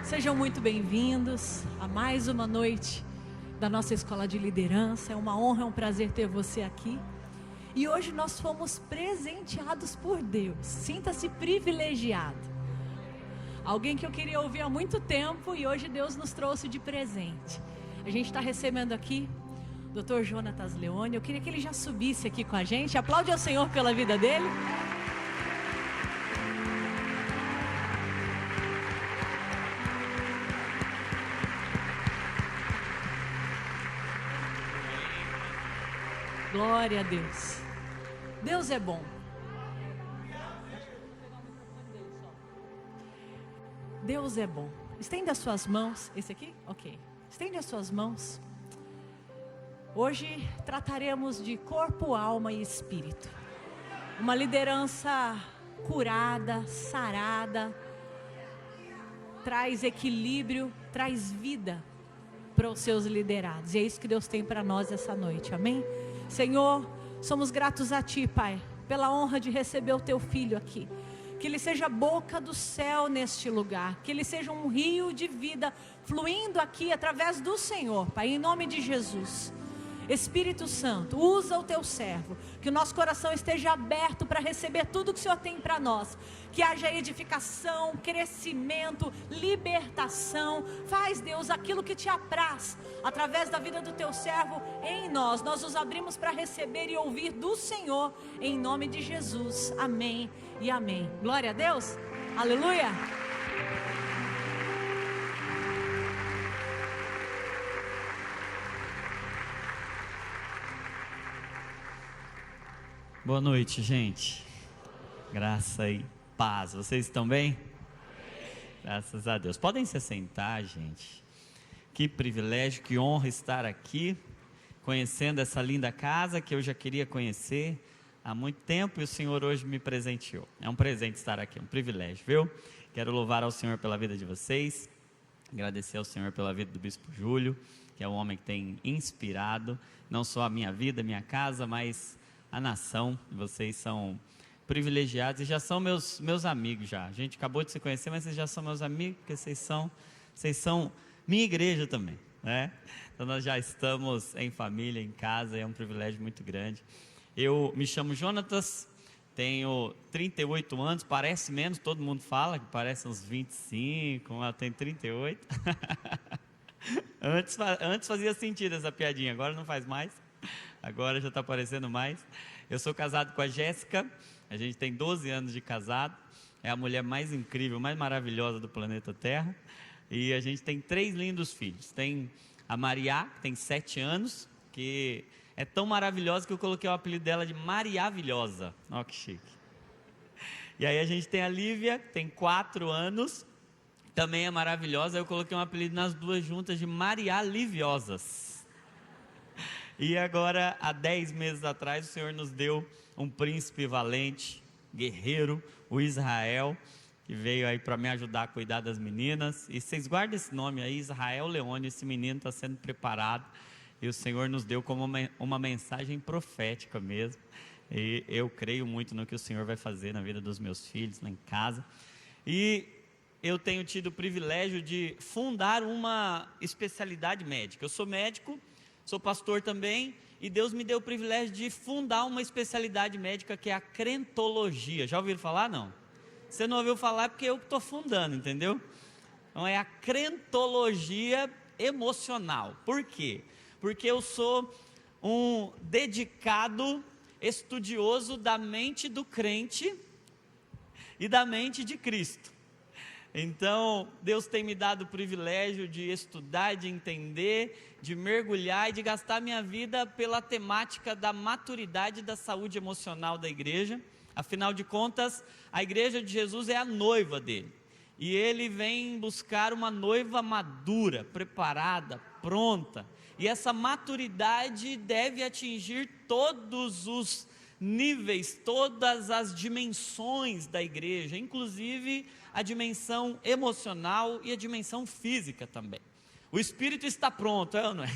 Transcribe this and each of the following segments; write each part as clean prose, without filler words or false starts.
Sejam muito bem-vindos a mais uma noite da nossa Escola de Liderança. É uma honra, é um prazer ter você aqui. E hoje nós fomos presenteados por Deus. Sinta-se privilegiado. Alguém que eu queria ouvir há muito tempo e hoje Deus nos trouxe de presente. A gente está recebendo aqui o Dr. Jonatas Leone. Eu queria que ele já subisse aqui com a gente. Aplaude ao Senhor pela vida dele. Glória a Deus. Deus é bom. Deus é bom. Estenda as suas mãos. Esse aqui? Ok. Estende as suas mãos. Hoje trataremos de corpo, alma e espírito. Uma liderança curada, sarada, traz equilíbrio, traz vida para os seus liderados. E é isso que Deus tem para nós essa noite. Amém? Senhor, somos gratos a Ti, Pai, pela honra de receber o Teu Filho aqui. Que Ele seja a boca do céu neste lugar. Que Ele seja um rio de vida fluindo aqui através do Senhor, Pai, em nome de Jesus. Espírito Santo, usa o Teu servo. Que o nosso coração esteja aberto para receber tudo que o Senhor tem para nós. Que haja edificação, crescimento, libertação. Faz, Deus, aquilo que Te apraz através da vida do Teu servo em nós. Nós nos abrimos para receber e ouvir do Senhor em nome de Jesus. Amém e amém. Glória a Deus. Aleluia. Boa noite, gente. Graça e paz. Vocês estão bem? Graças a Deus. Podem se assentar, gente. Que privilégio, que honra estar aqui, conhecendo essa linda casa que eu já queria conhecer há muito tempo e o Senhor hoje me presenteou. É um presente estar aqui, um privilégio, viu? Quero louvar ao Senhor pela vida de vocês, agradecer ao Senhor pela vida do Bispo Júlio, que é um homem que tem inspirado, não só a minha vida, a minha casa, mas a nação. Vocês são privilegiados e já são meus amigos já. A gente acabou de se conhecer, mas vocês já são meus amigos, porque vocês são minha igreja também, né? Então nós já estamos em família, em casa, é um privilégio muito grande. Eu me chamo Jonatas, tenho 38 anos, parece menos, todo mundo fala que parece uns 25, eu tenho 38. Antes fazia sentido essa piadinha, agora não faz mais. Agora já está aparecendo mais. Eu sou casado com a Jéssica, a gente tem 12 anos de casado, é a mulher mais incrível, mais maravilhosa do planeta Terra, e a gente tem 3 lindos filhos. Tem a Maria, que tem 7 anos, que é tão maravilhosa que eu coloquei o apelido dela de Mariavilhosa. Olha que chique. E aí a gente tem a Lívia, que tem 4 anos, também é maravilhosa, eu coloquei um apelido nas duas juntas de Maria Liviosas. E agora, há 10 meses atrás, o Senhor nos deu um príncipe valente, guerreiro, o Israel, que veio aí para me ajudar a cuidar das meninas. E vocês guardem esse nome aí, Israel Leone, esse menino está sendo preparado. E o Senhor nos deu como uma mensagem profética mesmo. E eu creio muito no que o Senhor vai fazer na vida dos meus filhos, lá em casa. E eu tenho tido o privilégio de fundar uma especialidade médica. Eu sou médico, sou pastor também, e Deus me deu o privilégio de fundar uma especialidade médica que é a crentologia. Já ouviram falar? Não? Você não ouviu falar é porque eu estou fundando, entendeu? Então é a crentologia emocional. Por quê? Porque eu sou um dedicado estudioso da mente do crente e da mente de Cristo. Então, Deus tem me dado o privilégio de estudar, de entender, de mergulhar e de gastar minha vida pela temática da maturidade da saúde emocional da igreja. Afinal de contas, a igreja de Jesus é a noiva dele. E ele vem buscar uma noiva madura, preparada, pronta. E essa maturidade deve atingir todos os níveis, todas as dimensões da igreja, inclusive a dimensão emocional e a dimensão física também. O espírito está pronto, é ou não é?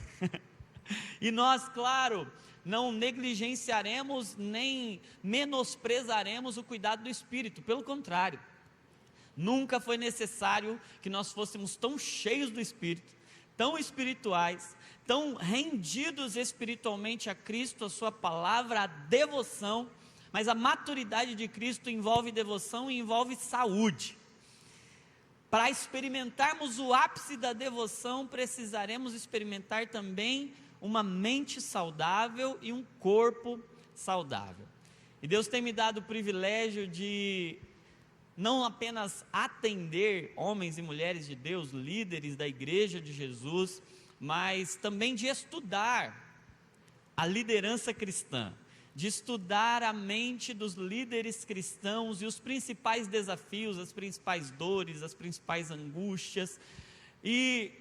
E nós, claro, não negligenciaremos nem menosprezaremos o cuidado do espírito, pelo contrário. Nunca foi necessário que nós fôssemos tão cheios do Espírito, tão espirituais, tão rendidos espiritualmente a Cristo, a sua palavra, a devoção. Mas a maturidade de Cristo envolve devoção e envolve saúde. Para experimentarmos o ápice da devoção, precisaremos experimentar também uma mente saudável e um corpo saudável. E Deus tem me dado o privilégio de não apenas atender homens e mulheres de Deus, líderes da igreja de Jesus, mas também de estudar a liderança cristã, de estudar a mente dos líderes cristãos e os principais desafios, as principais dores, as principais angústias. E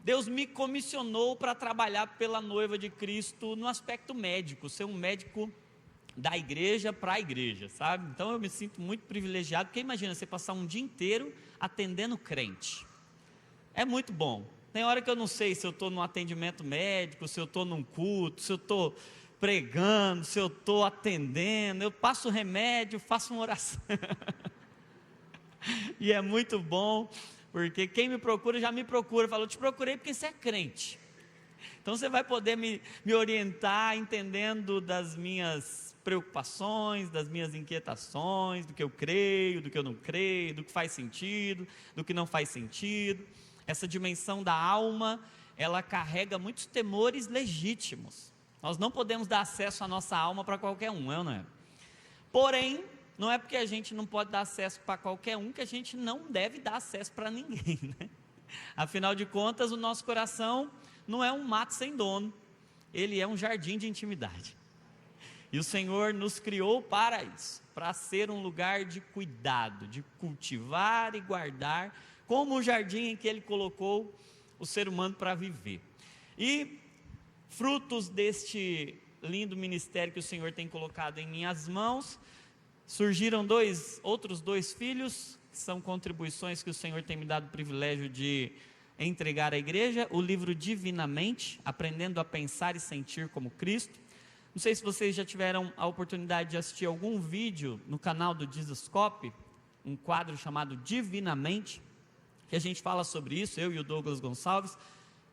Deus me comissionou para trabalhar pela noiva de Cristo no aspecto médico, ser um médico da igreja para a igreja, sabe? Então eu me sinto muito privilegiado, porque imagina você passar um dia inteiro atendendo crente. É muito bom. Tem hora que eu não sei se eu estou num atendimento médico, se eu estou num culto, se eu estou pregando, se eu estou atendendo, eu passo remédio, faço uma oração. E é muito bom, porque quem me procura já me procura, fala, eu te procurei porque você é crente. Então você vai poder me orientar, entendendo das minhas preocupações, das minhas inquietações, do que eu creio, do que eu não creio, do que faz sentido, do que não faz sentido. Essa dimensão da alma, ela carrega muitos temores legítimos. Nós não podemos dar acesso à nossa alma para qualquer um, não é? Porém, não é porque a gente não pode dar acesso para qualquer um que a gente não deve dar acesso para ninguém, né? Afinal de contas, o nosso coração não é um mato sem dono, ele é um jardim de intimidade. E o Senhor nos criou para isso, para ser um lugar de cuidado, de cultivar e guardar, como o jardim em que Ele colocou o ser humano para viver. E frutos deste lindo ministério que o Senhor tem colocado em minhas mãos, surgiram outros dois filhos, que são contribuições que o Senhor tem me dado o privilégio de entregar à igreja: o livro Divinamente, Aprendendo a Pensar e Sentir como Cristo. Não sei se vocês já tiveram a oportunidade de assistir algum vídeo no canal do Jesuscope, um quadro chamado Divinamente, que a gente fala sobre isso, eu e o Douglas Gonçalves,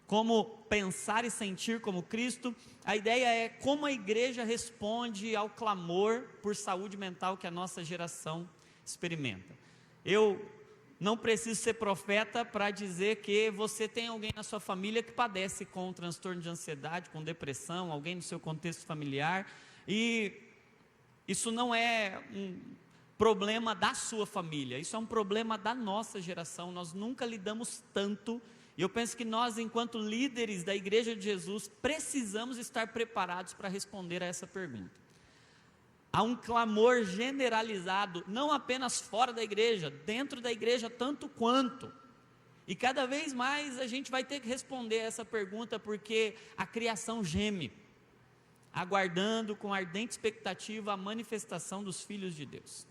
como pensar e sentir como Cristo. A ideia é como a igreja responde ao clamor por saúde mental que a nossa geração experimenta. Eu não preciso ser profeta para dizer que você tem alguém na sua família que padece com transtorno de ansiedade, com depressão, alguém no seu contexto familiar, e isso não é um problema da sua família, isso é um problema da nossa geração. Nós nunca lidamos tanto, e eu penso que nós, enquanto líderes da Igreja de Jesus, precisamos estar preparados para responder a essa pergunta. Há um clamor generalizado, não apenas fora da igreja, dentro da igreja tanto quanto. E cada vez mais a gente vai ter que responder essa pergunta, porque a criação geme, aguardando com ardente expectativa a manifestação dos filhos de Deus.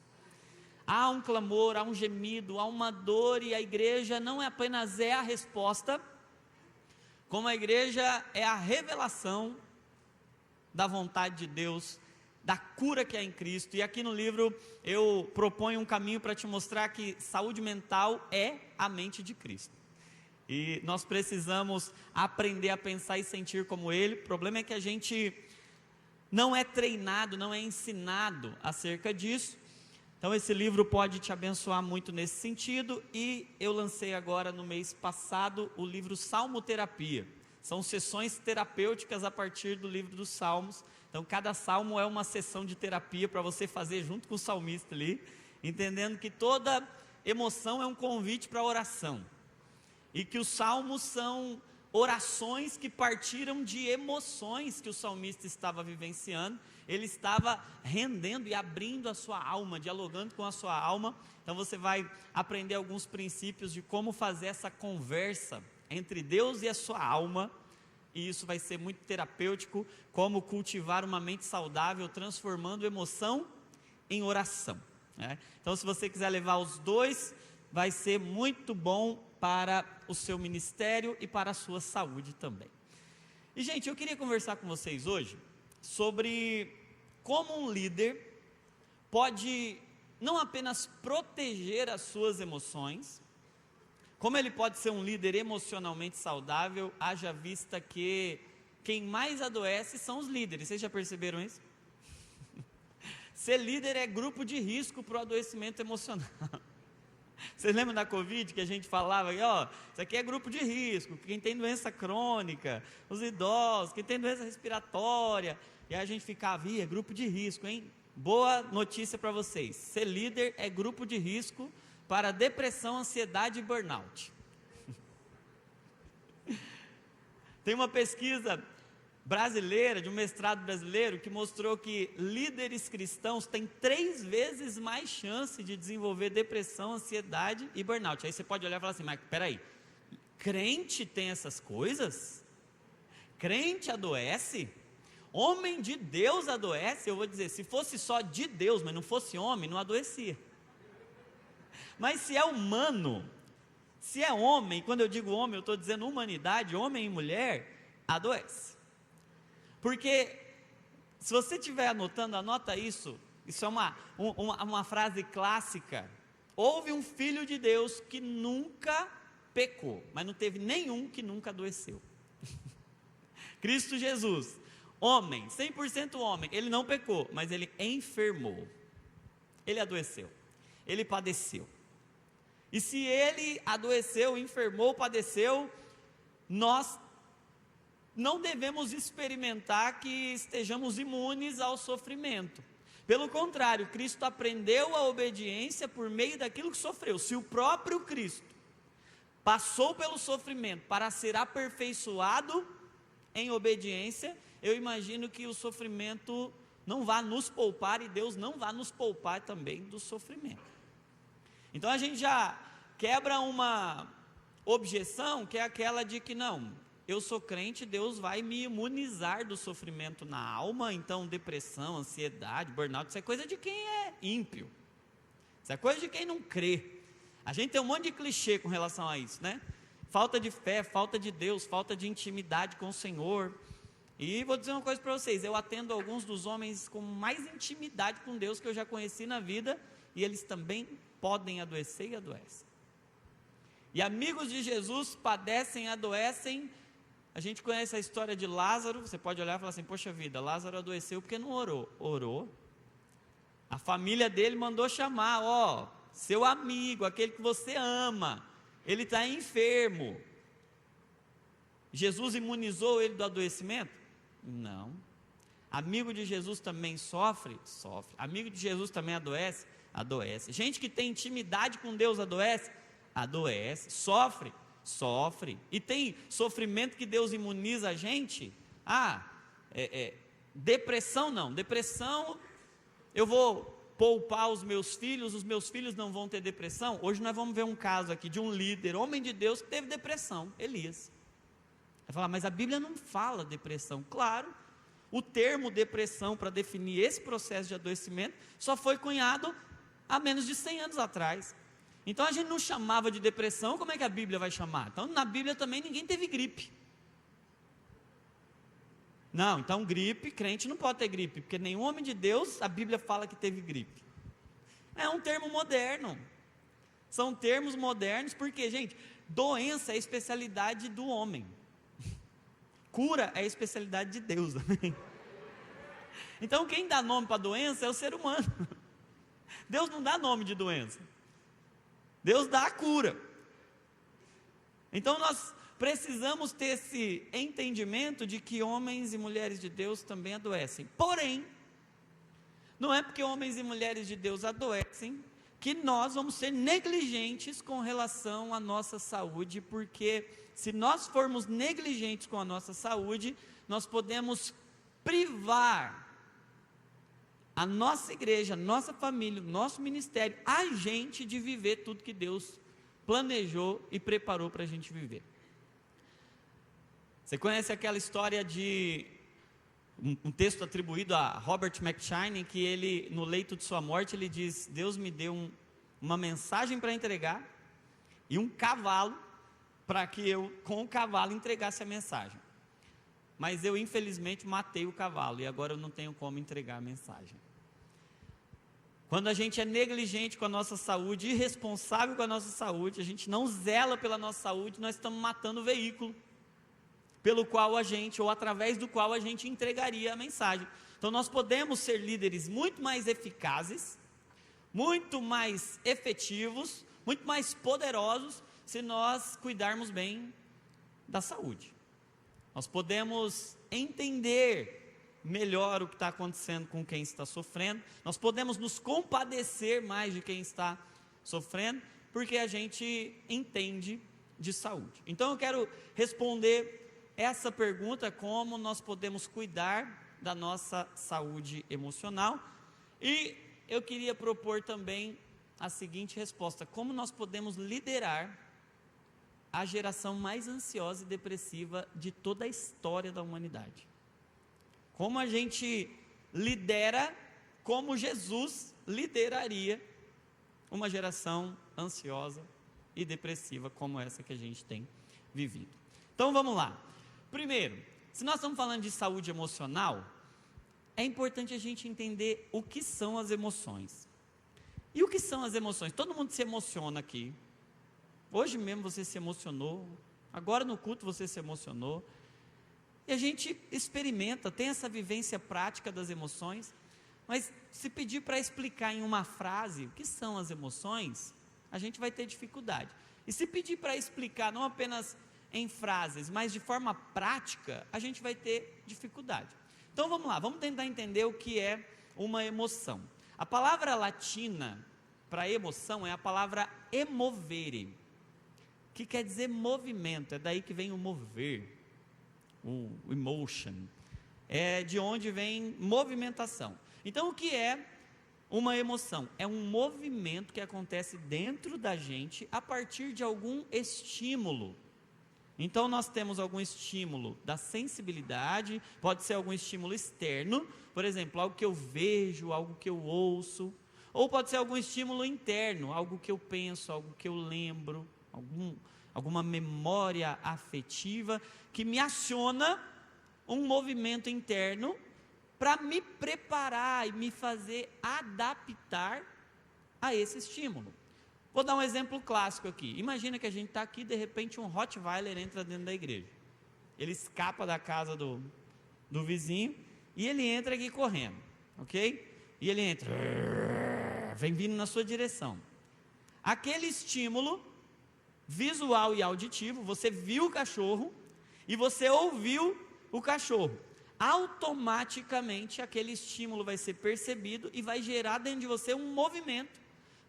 Há um clamor, há um gemido, há uma dor, e a igreja não apenas é a resposta, como a igreja é a revelação da vontade de Deus, da cura que é em Cristo. E aqui no livro eu proponho um caminho para te mostrar que saúde mental é a mente de Cristo, e nós precisamos aprender a pensar e sentir como Ele. O problema é que a gente não é treinado, não é ensinado acerca disso. Então esse livro pode te abençoar muito nesse sentido. E eu lancei agora no mês passado o livro Salmoterapia. São sessões terapêuticas a partir do livro dos Salmos. Então cada salmo é uma sessão de terapia para você fazer junto com o salmista ali, entendendo que toda emoção é um convite para a oração, e que os salmos são orações que partiram de emoções que o salmista estava vivenciando. Ele estava rendendo e abrindo a sua alma, dialogando com a sua alma. Então você vai aprender alguns princípios de como fazer essa conversa entre Deus e a sua alma, e isso vai ser muito terapêutico. Como cultivar uma mente saudável, transformando emoção em oração, né? Então se você quiser levar os dois, vai ser muito bom para o seu ministério e para a sua saúde também. E gente, eu queria conversar com vocês hoje sobre como um líder pode não apenas proteger as suas emoções, como ele pode ser um líder emocionalmente saudável, haja vista que quem mais adoece são os líderes. Vocês já perceberam isso? Ser líder é grupo de risco para o adoecimento emocional. Vocês lembram da Covid que a gente falava, ó, isso aqui é grupo de risco, quem tem doença crônica, os idosos, quem tem doença respiratória, e aí a gente ficava, é grupo de risco, hein? Boa notícia para vocês, ser líder é grupo de risco para depressão, ansiedade e burnout. Tem uma pesquisa brasileira, de um mestrado brasileiro, que mostrou que líderes cristãos têm 3 vezes mais chance de desenvolver depressão, ansiedade e burnout. Aí você pode olhar e falar assim, mas peraí, crente tem essas coisas? Crente adoece? Homem de Deus adoece? Eu vou dizer, se fosse só de Deus, mas não fosse homem, não adoecia. Mas se é humano, se é homem, quando eu digo homem, eu estou dizendo humanidade, homem e mulher, adoece. Porque, se você estiver anotando, anota isso é uma frase clássica. Houve um filho de Deus que nunca pecou, mas não teve nenhum que nunca adoeceu. Cristo Jesus, homem, 100% homem, ele não pecou, mas ele enfermou, ele adoeceu, ele padeceu. E se ele adoeceu, enfermou, padeceu, nós não devemos experimentar que estejamos imunes ao sofrimento. Pelo contrário, Cristo aprendeu a obediência por meio daquilo que sofreu. Se o próprio Cristo passou pelo sofrimento para ser aperfeiçoado em obediência, eu imagino que o sofrimento não vai nos poupar e Deus não vai nos poupar também do sofrimento. Então a gente já quebra uma objeção que é aquela de que não, eu sou crente, Deus vai me imunizar do sofrimento na alma, então depressão, ansiedade, burnout, isso é coisa de quem é ímpio, isso é coisa de quem não crê. A gente tem um monte de clichê com relação a isso, né? Falta de fé, falta de Deus, falta de intimidade com o Senhor. E vou dizer uma coisa para vocês, eu atendo alguns dos homens com mais intimidade com Deus que eu já conheci na vida, e eles também podem adoecer e adoecem. E amigos de Jesus padecem e adoecem. A gente conhece a história de Lázaro. Você pode olhar e falar assim, poxa vida, Lázaro adoeceu porque não orou. Orou. A família dele mandou chamar, ó, seu amigo, aquele que você ama, ele está enfermo. Jesus imunizou ele do adoecimento? Não. Amigo de Jesus também sofre? Sofre. Amigo de Jesus também adoece? Adoece. Gente que tem intimidade com Deus adoece? Adoece. Sofre? Sofre. E tem sofrimento que Deus imuniza a gente? Depressão não. Depressão, eu vou poupar os meus filhos não vão ter depressão. Hoje nós vamos ver um caso aqui de um líder, homem de Deus, que teve depressão, Elias. Vai falar, mas a Bíblia não fala depressão. Claro, o termo depressão para definir esse processo de adoecimento só foi cunhado há menos de 100 anos atrás. Então a gente não chamava de depressão, como é que a Bíblia vai chamar? Então na Bíblia também ninguém teve gripe. Não, então gripe, crente não pode ter gripe, porque nenhum homem de Deus, a Bíblia fala que teve gripe. É um termo moderno. São termos modernos, porque, gente, doença é a especialidade do homem. Cura é a especialidade de Deus. Amém? Então quem dá nome para a doença é o ser humano. Deus não dá nome de doença. Deus dá a cura. Então nós precisamos ter esse entendimento de que homens e mulheres de Deus também adoecem. Porém, não é porque homens e mulheres de Deus adoecem que nós vamos ser negligentes com relação à nossa saúde, porque se nós formos negligentes com a nossa saúde, nós podemos privar a nossa igreja, a nossa família, o nosso ministério, a gente de viver tudo que Deus planejou e preparou para a gente viver. Você conhece aquela história de um texto atribuído a Robert McCheyne, que ele, no leito de sua morte, ele diz, Deus me deu uma mensagem para entregar, e um cavalo, para que eu, com o cavalo, entregasse a mensagem, mas eu infelizmente matei o cavalo, e agora eu não tenho como entregar a mensagem. Quando a gente é negligente com a nossa saúde, irresponsável com a nossa saúde, a gente não zela pela nossa saúde, nós estamos matando o veículo pelo qual a gente, ou através do qual a gente entregaria a mensagem. Então nós podemos ser líderes muito mais eficazes, muito mais efetivos, muito mais poderosos, se nós cuidarmos bem da saúde. Nós podemos entender melhor o que está acontecendo com quem está sofrendo, nós podemos nos compadecer mais de quem está sofrendo, porque a gente entende de saúde. Então eu quero responder essa pergunta, como nós podemos cuidar da nossa saúde emocional, e eu queria propor também a seguinte resposta: como nós podemos liderar a geração mais ansiosa e depressiva de toda a história da humanidade. Como a gente lidera, como Jesus lideraria uma geração ansiosa e depressiva como essa que a gente tem vivido. Então vamos lá. Primeiro, se nós estamos falando de saúde emocional, é importante a gente entender o que são as emoções. E o que são as emoções? Todo mundo se emociona aqui. Hoje mesmo você se emocionou, agora no culto você se emocionou. E a gente experimenta, tem essa vivência prática das emoções, mas se pedir para explicar em uma frase o que são as emoções, a gente vai ter dificuldade. E se pedir para explicar não apenas em frases, mas de forma prática, a gente vai ter dificuldade. Então vamos lá, vamos tentar entender o que é uma emoção. A palavra latina para emoção é a palavra emovere, que quer dizer movimento, é daí que vem o mover, o emotion, é de onde vem movimentação. Então o que é uma emoção? É um movimento que acontece dentro da gente a partir de algum estímulo. Então nós temos algum estímulo da sensibilidade, pode ser algum estímulo externo, por exemplo, algo que eu vejo, algo que eu ouço, ou pode ser algum estímulo interno, algo que eu penso, algo que eu lembro, alguma memória afetiva que me aciona um movimento interno para me preparar e me fazer adaptar a esse estímulo. Vou dar um exemplo clássico aqui. Imagina que a gente está aqui, de repente um Rottweiler entra dentro da igreja. Ele escapa da casa do vizinho e ele entra aqui correndo, ok? E ele entra, vem vindo na sua direção. Aquele estímulo visual e auditivo, você viu o cachorro e você ouviu o cachorro. Automaticamente aquele estímulo vai ser percebido e vai gerar dentro de você um movimento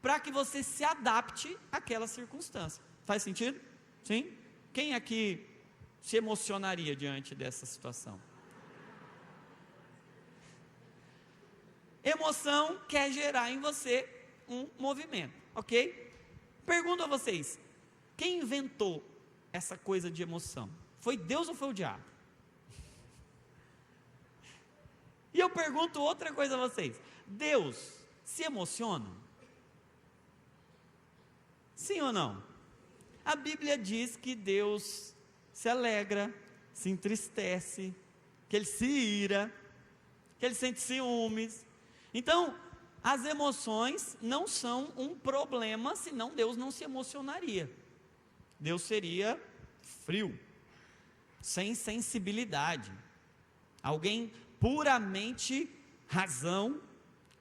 para que você se adapte àquela circunstância. Faz sentido? Sim? Quem aqui se emocionaria diante dessa situação? Emoção quer gerar em você um movimento, ok? Pergunto a vocês, quem inventou essa coisa de emoção? Foi Deus ou foi o diabo? E eu pergunto outra coisa a vocês, Deus se emociona? Sim ou não? A Bíblia diz que Deus se alegra, se entristece, que Ele se ira, que Ele sente ciúmes. Então, as emoções não são um problema, senão Deus não se emocionaria. Deus seria frio, sem sensibilidade, alguém puramente razão,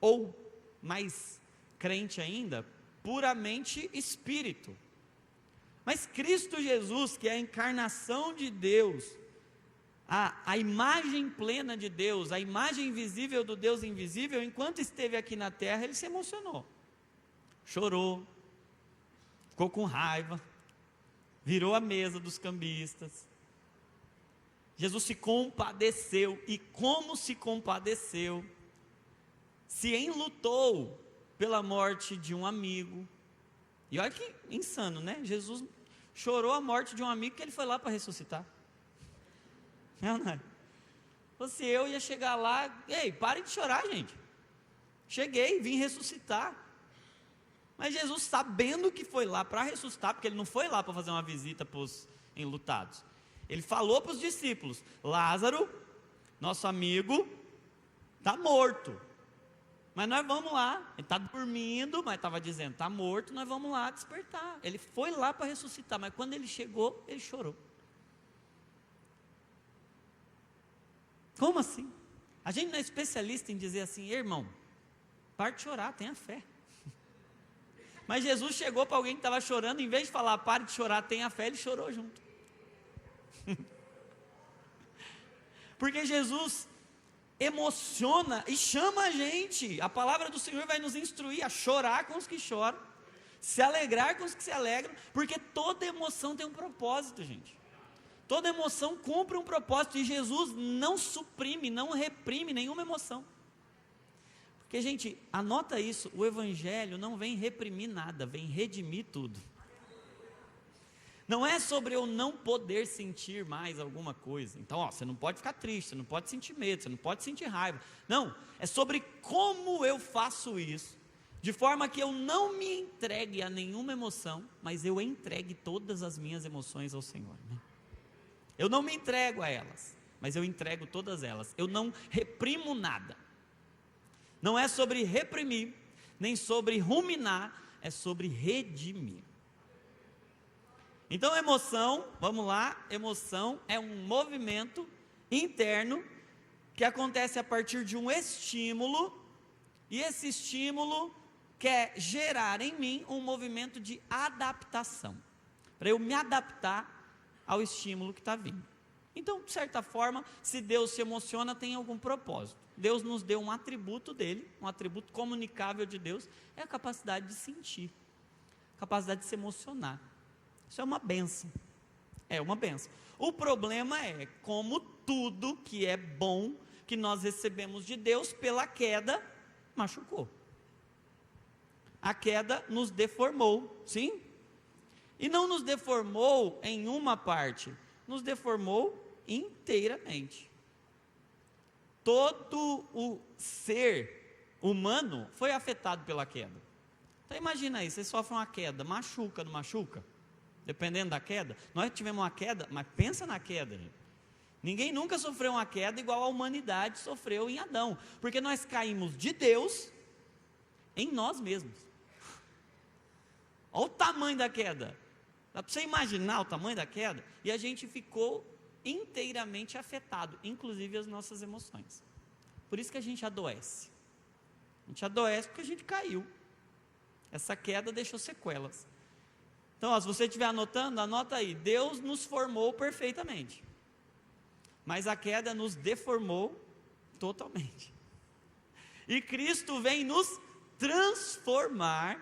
ou mais crente ainda, puramente espírito. Mas Cristo Jesus, que é a encarnação de Deus, a imagem plena de Deus, a imagem visível do Deus invisível, enquanto esteve aqui na terra, Ele se emocionou, chorou, ficou com raiva, virou a mesa dos cambistas. Jesus se compadeceu, e como se compadeceu, se enlutou pela morte de um amigo. E olha que insano, né? Jesus chorou a morte de um amigo que Ele foi lá para ressuscitar. Não é? Se eu ia chegar lá, ei, pare de chorar, gente. Cheguei, vim ressuscitar. Mas Jesus, sabendo que foi lá para ressuscitar, porque Ele não foi lá para fazer uma visita para os enlutados, Ele falou para os discípulos, Lázaro, nosso amigo, está morto, mas nós vamos lá. Ele está dormindo, mas estava dizendo, está morto, nós vamos lá despertar. Ele foi lá para ressuscitar, mas quando ele chegou, ele chorou. Como assim? A gente não é especialista em dizer assim, irmão, para de chorar, tenha fé. Mas Jesus chegou para alguém que estava chorando, em vez de falar, pare de chorar, tenha fé, ele chorou junto. Porque Jesus emociona e chama a gente. A palavra do Senhor vai nos instruir a chorar com os que choram, se alegrar com os que se alegram, porque toda emoção tem um propósito, gente. Toda emoção cumpre um propósito, e Jesus não suprime, não reprime nenhuma emoção. Porque, gente, anota isso, o Evangelho não vem reprimir nada, vem redimir tudo. Não é sobre eu não poder sentir mais alguma coisa. Então, você não pode ficar triste, você não pode sentir medo, você não pode sentir raiva. Não, é sobre como eu faço isso, de forma que eu não me entregue a nenhuma emoção, mas eu entregue todas as minhas emoções ao Senhor. Eu não me entrego a elas, mas eu entrego todas elas. Eu não reprimo nada. Não é sobre reprimir, nem sobre ruminar, é sobre redimir. Então, emoção, vamos lá, emoção é um movimento interno que acontece a partir de um estímulo, e esse estímulo quer gerar em mim um movimento de adaptação, para eu me adaptar ao estímulo que está vindo. Então, de certa forma, se Deus se emociona, tem algum propósito. Deus nos deu um atributo dele, um atributo comunicável de Deus, é a capacidade de sentir, a capacidade de se emocionar. Isso é uma bênção, é uma bênção. O problema é, como tudo que é bom, que nós recebemos de Deus, pela queda, machucou. A queda nos deformou, sim? E não nos deformou em uma parte, nos deformou inteiramente. Todo o ser humano foi afetado pela queda. Então imagina aí, você sofre uma queda, machuca, não machuca? Dependendo da queda. Nós tivemos uma queda, mas pensa na queda, gente. Ninguém nunca sofreu uma queda igual a humanidade sofreu em Adão, porque nós caímos de Deus em nós mesmos. Olha o tamanho da queda. Dá para você imaginar o tamanho da queda? E a gente ficou inteiramente afetado, inclusive as nossas emoções. Por isso que a gente adoece. A gente adoece porque a gente caiu. Essa queda deixou sequelas. Então, se você estiver anotando, anota aí. Deus nos formou perfeitamente, mas a queda nos deformou totalmente. E Cristo vem nos transformar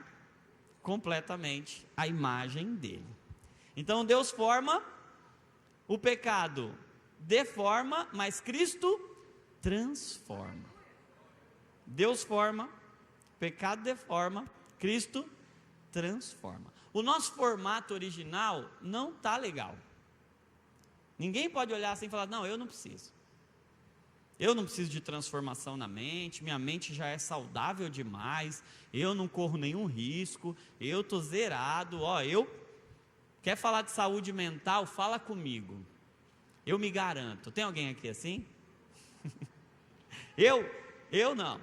completamente a imagem dele. Então Deus forma, o pecado deforma, mas Cristo transforma. Deus forma, o pecado deforma, Cristo transforma. O nosso formato original não está legal. Ninguém pode olhar assim e falar, não, eu não preciso. Eu não preciso de transformação na mente, minha mente já é saudável demais, eu não corro nenhum risco, eu estou zerado, quer falar de saúde mental, fala comigo, eu me garanto. Tem alguém aqui assim? eu não.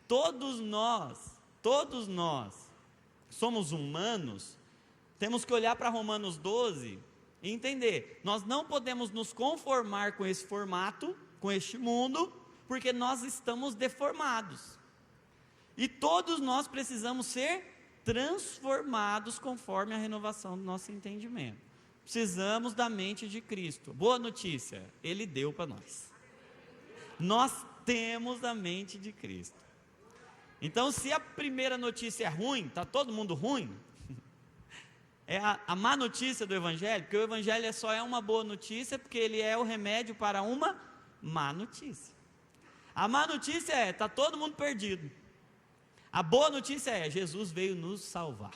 Todos nós somos humanos, temos que olhar para Romanos 12 e entender, nós não podemos nos conformar com esse formato, com este mundo, porque nós estamos deformados, e todos nós precisamos ser transformados conforme a renovação do nosso entendimento. Precisamos da mente de Cristo. Boa notícia, Ele deu para nós temos a mente de Cristo. Então, se a primeira notícia é ruim, está todo mundo ruim, é a má notícia do Evangelho, porque o Evangelho só é uma boa notícia, porque ele é o remédio para uma má notícia. A má notícia é, está todo mundo perdido. A boa notícia é, Jesus veio nos salvar.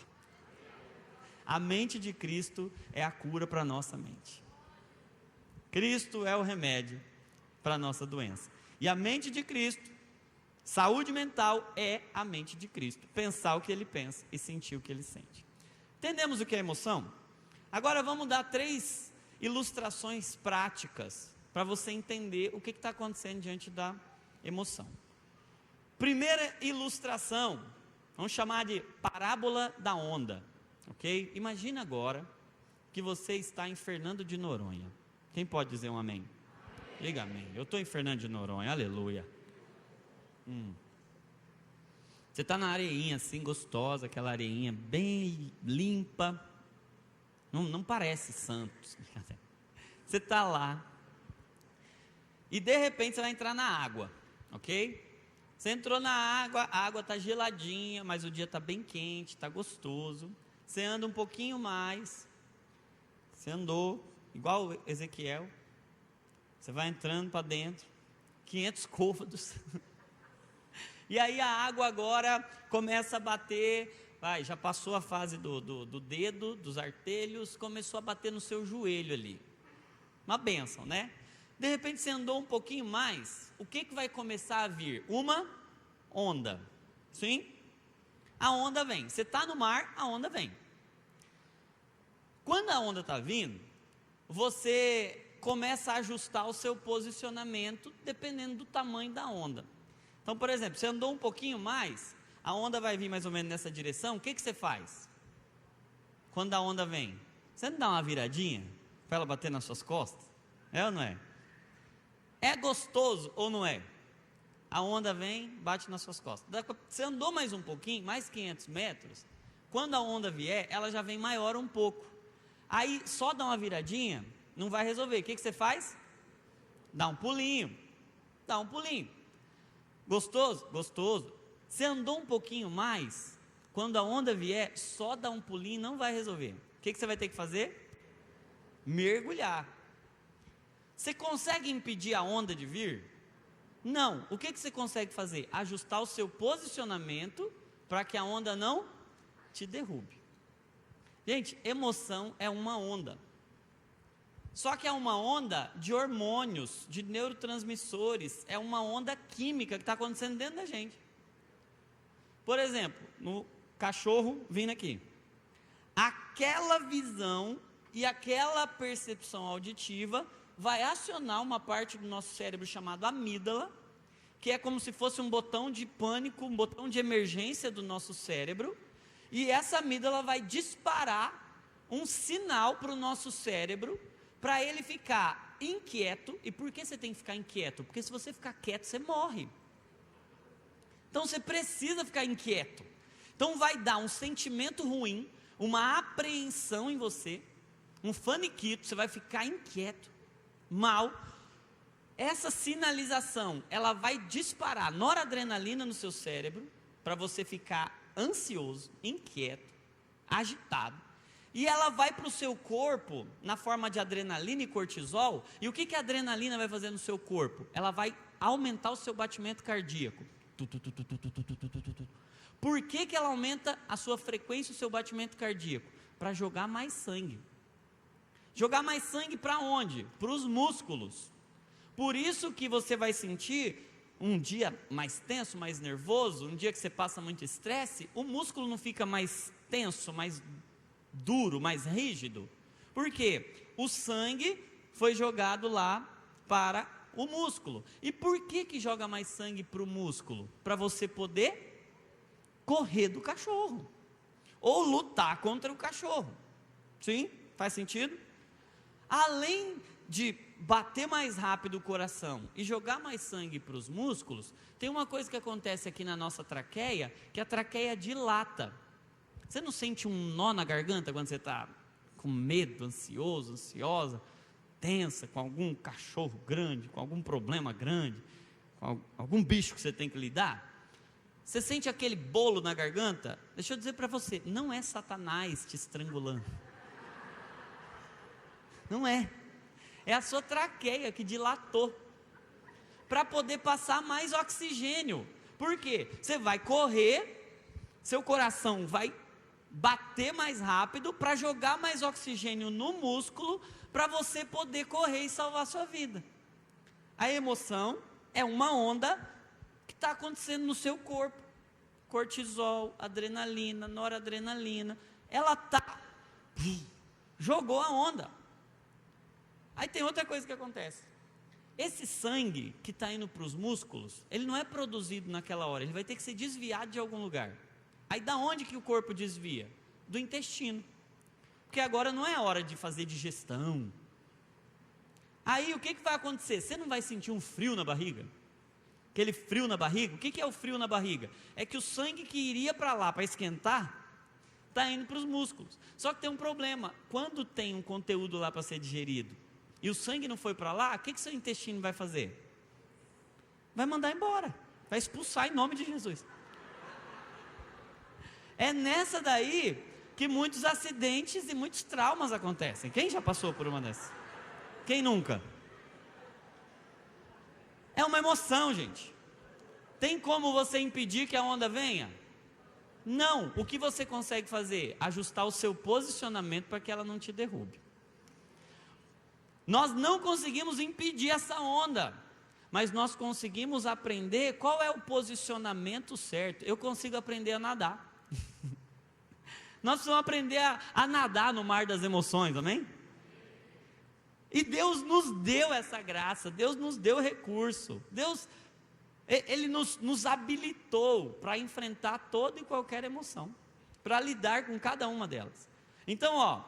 A mente de Cristo é a cura para a nossa mente. Cristo é o remédio para a nossa doença. E a mente de Cristo, saúde mental é a mente de Cristo. Pensar o que Ele pensa e sentir o que Ele sente. Entendemos o que é emoção? Agora vamos dar 3 ilustrações práticas para você entender o que está acontecendo diante da emoção. Primeira ilustração, vamos chamar de parábola da onda, ok? Imagina agora que você está em Fernando de Noronha. Quem pode dizer um amém? Diga amém. Eu estou em Fernando de Noronha, aleluia. Você está na areinha assim, gostosa, aquela areinha bem limpa. Não parece Santos. Você está lá. E de repente você vai entrar na água, ok? Você entrou na água, a água está geladinha, mas o dia está bem quente, está gostoso. Você anda um pouquinho mais. Você andou, igual Ezequiel. Você vai entrando para dentro. 500 côvados. E aí a água agora começa a bater. Já passou a fase do dedo, dos artelhos. Começou a bater no seu joelho ali. Uma bênção, né? De repente você andou um pouquinho mais, o que vai começar a vir? Uma onda, sim? A onda vem, você está no mar, a onda vem. Quando a onda está vindo, você começa a ajustar o seu posicionamento, dependendo do tamanho da onda. Então, por exemplo, você andou um pouquinho mais, a onda vai vir mais ou menos nessa direção, o que você faz? Quando a onda vem, você não dá uma viradinha, para ela bater nas suas costas? É ou não é? É gostoso ou não é? A onda vem, bate nas suas costas. Você andou mais um pouquinho, mais 500 metros, quando a onda vier, ela já vem maior um pouco. Aí, só dar uma viradinha, não vai resolver. O que você faz? Dá um pulinho. Dá um pulinho. Gostoso? Gostoso. Você andou um pouquinho mais, quando a onda vier, só dar um pulinho não vai resolver. O que você vai ter que fazer? Mergulhar. Você consegue impedir a onda de vir? Não. O que você consegue fazer? Ajustar o seu posicionamento para que a onda não te derrube. Gente, emoção é uma onda. Só que é uma onda de hormônios, de neurotransmissores, é uma onda química que está acontecendo dentro da gente. Por exemplo, no cachorro vindo aqui. Aquela visão e aquela percepção auditiva vai acionar uma parte do nosso cérebro chamada amígdala, que é como se fosse um botão de pânico, um botão de emergência do nosso cérebro, e essa amígdala vai disparar um sinal para o nosso cérebro, para ele ficar inquieto. E por que você tem que ficar inquieto? Porque se você ficar quieto, você morre. Então você precisa ficar inquieto. Então vai dar um sentimento ruim, uma apreensão em você, um faniquito, você vai ficar inquieto, mal. Essa sinalização, ela vai disparar noradrenalina no seu cérebro, para você ficar ansioso, inquieto, agitado, e ela vai para o seu corpo, na forma de adrenalina e cortisol. E o que a adrenalina vai fazer no seu corpo? Ela vai aumentar o seu batimento cardíaco. Por que ela aumenta a sua frequência, o seu batimento cardíaco? Para jogar mais sangue. Jogar mais sangue para onde? Para os músculos. Por isso que você vai sentir um dia mais tenso, mais nervoso, um dia que você passa muito estresse, o músculo não fica mais tenso, mais duro, mais rígido. Por quê? O sangue foi jogado lá para o músculo. E por que joga mais sangue para o músculo? Para você poder correr do cachorro, ou lutar contra o cachorro. Sim? Faz sentido? Além de bater mais rápido o coração e jogar mais sangue para os músculos, tem uma coisa que acontece aqui na nossa traqueia, que a traqueia dilata. Você não sente um nó na garganta quando você está com medo, ansioso, ansiosa, tensa, com algum cachorro grande, com algum problema grande, com algum bicho que você tem que lidar? Você sente aquele bolo na garganta? Deixa eu dizer para você, não é Satanás te estrangulando. Não é. É a sua traqueia que dilatou, para poder passar mais oxigênio. Por quê? Você vai correr, seu coração vai bater mais rápido, para jogar mais oxigênio no músculo, para você poder correr e salvar a sua vida. A emoção é uma onda que está acontecendo no seu corpo. Cortisol, adrenalina, noradrenalina, ela jogou a onda. Aí tem outra coisa que acontece. esse sangue que está indo para os músculos, ele não é produzido naquela hora, ele vai ter que ser desviado de algum lugar. Aí da onde que o corpo desvia? Do intestino. Porque agora não é hora de fazer digestão. Aí o que vai acontecer? Você não vai sentir um frio na barriga? Aquele frio na barriga? O que é o frio na barriga? É que o sangue que iria para lá para esquentar, está indo para os músculos. Só que tem um problema, quando tem um conteúdo lá para ser digerido, e o sangue não foi para lá, o que seu intestino vai fazer? Vai mandar embora, vai expulsar em nome de Jesus. É nessa daí que muitos acidentes e muitos traumas acontecem. Quem já passou por uma dessas? Quem nunca? É uma emoção, gente. Tem como você impedir que a onda venha? Não. O que você consegue fazer? Ajustar o seu posicionamento para que ela não te derrube. Nós não conseguimos impedir essa onda, mas nós conseguimos aprender qual é o posicionamento certo. Eu consigo aprender a nadar. Nós precisamos aprender a nadar no mar das emoções, amém? E Deus nos deu essa graça, Deus nos deu recurso, Deus, Ele nos habilitou para enfrentar toda e qualquer emoção, para lidar com cada uma delas. Então,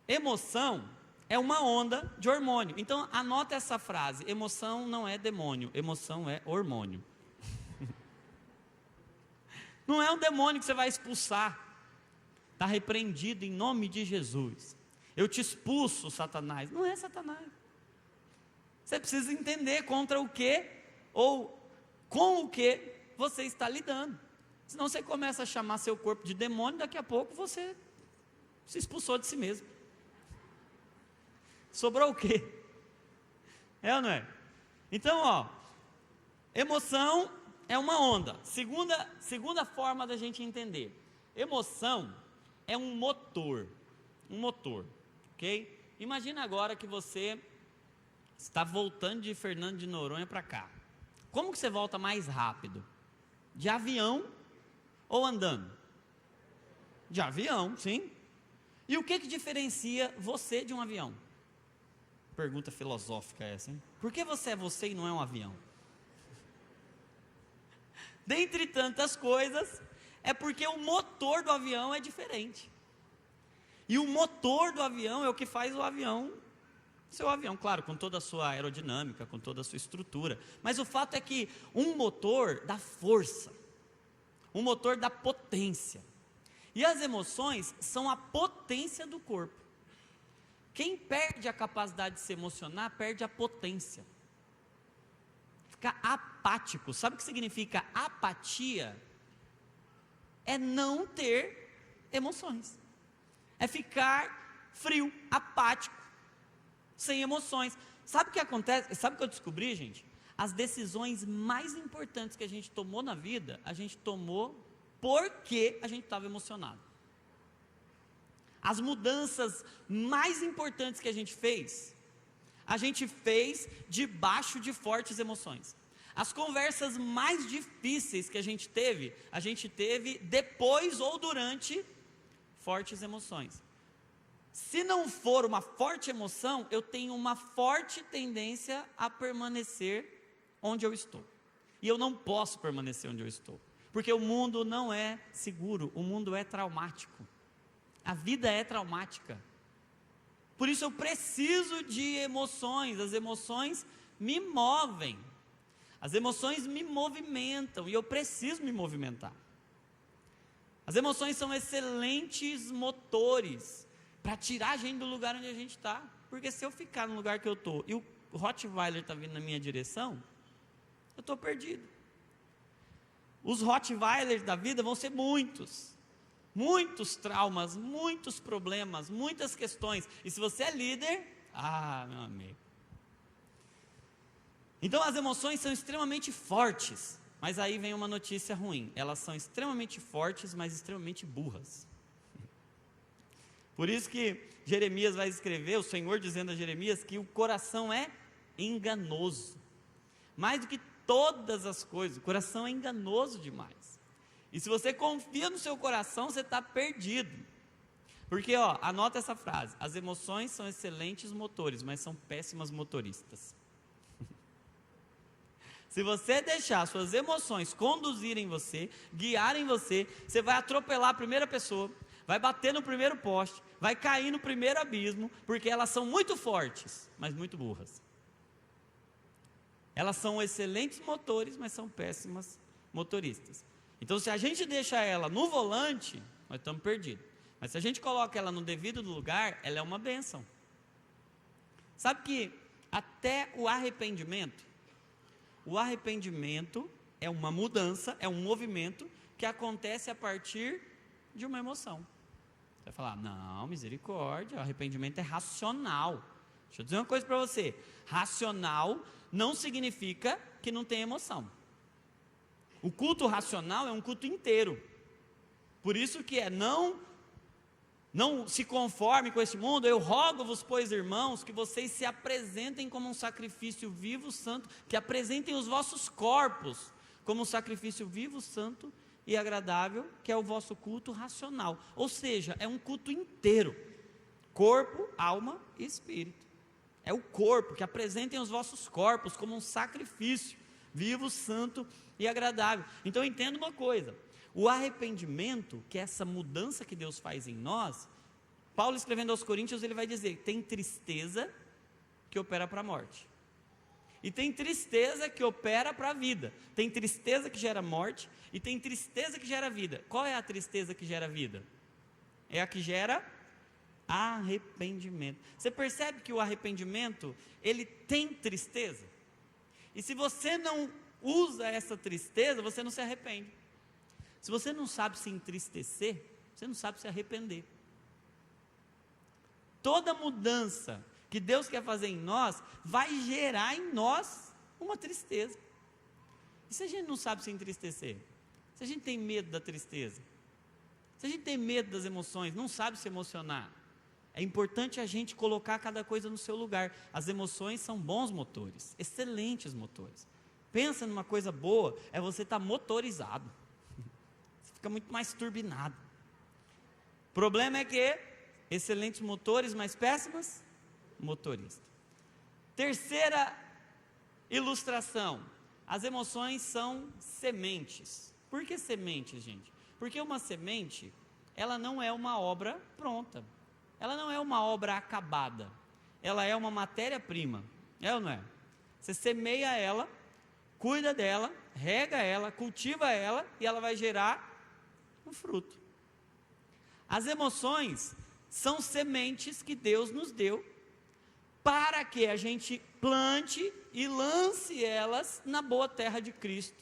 emoção é uma onda de hormônio. Então, anota essa frase: emoção não é demônio, emoção é hormônio. Não é um demônio que você vai expulsar. Está repreendido em nome de Jesus. Eu te expulso, Satanás. Não é Satanás. Você precisa entender contra o que ou com o que você está lidando. Senão você começa a chamar seu corpo de demônio, daqui a pouco você se expulsou de si mesmo. Sobrou o quê? É ou não é? Então, emoção é uma onda. Segunda forma da gente entender. Emoção é um motor, ok? Imagina agora que você está voltando de Fernando de Noronha para cá. Como que você volta mais rápido? De avião ou andando? De avião, sim. E o que diferencia você de um avião? Pergunta filosófica essa, hein? Por que você é você e não é um avião? Dentre tantas coisas, é porque o motor do avião é diferente. E o motor do avião é o que faz o avião, seu avião, claro, com toda a sua aerodinâmica, com toda a sua estrutura. Mas o fato é que um motor dá força, um motor dá potência. E as emoções são a potência do corpo. Quem perde a capacidade de se emocionar, perde a potência. Fica apático. Sabe o que significa apatia? É não ter emoções, é ficar frio, apático, sem emoções. Sabe o que acontece? Sabe o que eu descobri, gente? As decisões mais importantes que a gente tomou na vida, a gente tomou porque a gente estava emocionado. As mudanças mais importantes que a gente fez debaixo de fortes emoções. As conversas mais difíceis que a gente teve depois ou durante fortes emoções. Se não for uma forte emoção, eu tenho uma forte tendência a permanecer onde eu estou. E eu não posso permanecer onde eu estou, porque o mundo não é seguro, o mundo é traumático. A vida é traumática. Por isso eu preciso de emoções, as emoções me movem. As emoções me movimentam e eu preciso me movimentar. As emoções são excelentes motores para tirar a gente do lugar onde a gente está. Porque se eu ficar no lugar que eu estou e o Rottweiler está vindo na minha direção, eu estou perdido. Os Rottweilers da vida vão ser muitos traumas, muitos problemas, muitas questões. E se você é líder, meu amigo. Então as emoções são extremamente fortes, mas aí vem uma notícia ruim. Elas são extremamente fortes, mas extremamente burras. Por isso que Jeremias vai escrever, o Senhor dizendo a Jeremias, que o coração é enganoso. Mais do que todas as coisas, o coração é enganoso demais. E se você confia no seu coração, você está perdido. Porque, anota essa frase: as emoções são excelentes motores, mas são péssimas motoristas. Se você deixar suas emoções conduzirem você, guiarem você, você vai atropelar a primeira pessoa, vai bater no primeiro poste, vai cair no primeiro abismo, porque elas são muito fortes, mas muito burras. Elas são excelentes motores, mas são péssimas motoristas. Então, se a gente deixa ela no volante, nós estamos perdidos. Mas se a gente coloca ela no devido lugar, ela é uma bênção. Sabe que até o arrependimento é uma mudança, é um movimento que acontece a partir de uma emoção. Você vai falar, não, misericórdia, o arrependimento é racional. Deixa eu dizer uma coisa para você, racional não significa que não tem emoção. O culto racional é um culto inteiro. Por isso que não se conforme com este mundo, eu rogo-vos, pois, irmãos, que vocês se apresentem como um sacrifício vivo, santo, que apresentem os vossos corpos como um sacrifício vivo, santo e agradável, que é o vosso culto racional. Ou seja, é um culto inteiro, corpo, alma e espírito. É o corpo, que apresentem os vossos corpos como um sacrifício vivo, santo e agradável. Então entenda uma coisa, o arrependimento, que é essa mudança que Deus faz em nós, Paulo escrevendo aos Coríntios, ele vai dizer, tem tristeza que opera para a morte, e tem tristeza que opera para a vida, tem tristeza que gera morte, e tem tristeza que gera vida. Qual é a tristeza que gera vida? É a que gera arrependimento. Você percebe que o arrependimento, ele tem tristeza, e se você não usa essa tristeza, você não se arrepende. Se você não sabe se entristecer, você não sabe se arrepender. Toda mudança que Deus quer fazer em nós, vai gerar em nós uma tristeza. E se a gente não sabe se entristecer? Se a gente tem medo da tristeza? Se a gente tem medo das emoções, não sabe se emocionar? É importante a gente colocar cada coisa no seu lugar. As emoções são bons motores, excelentes motores. Pensa numa coisa boa, é você estar motorizado. Fica muito mais turbinado. O problema é que excelentes motores, mas péssimas motoristas. Terceira ilustração, as emoções são sementes. Por que sementes, gente? Porque uma semente, ela não é uma obra pronta, ela não é uma obra acabada, ela é uma matéria-prima, é ou não é? Você semeia ela, cuida dela, rega ela, cultiva ela, e ela vai gerar um fruto. As emoções são sementes que Deus nos deu para que a gente plante e lance elas na boa terra de Cristo.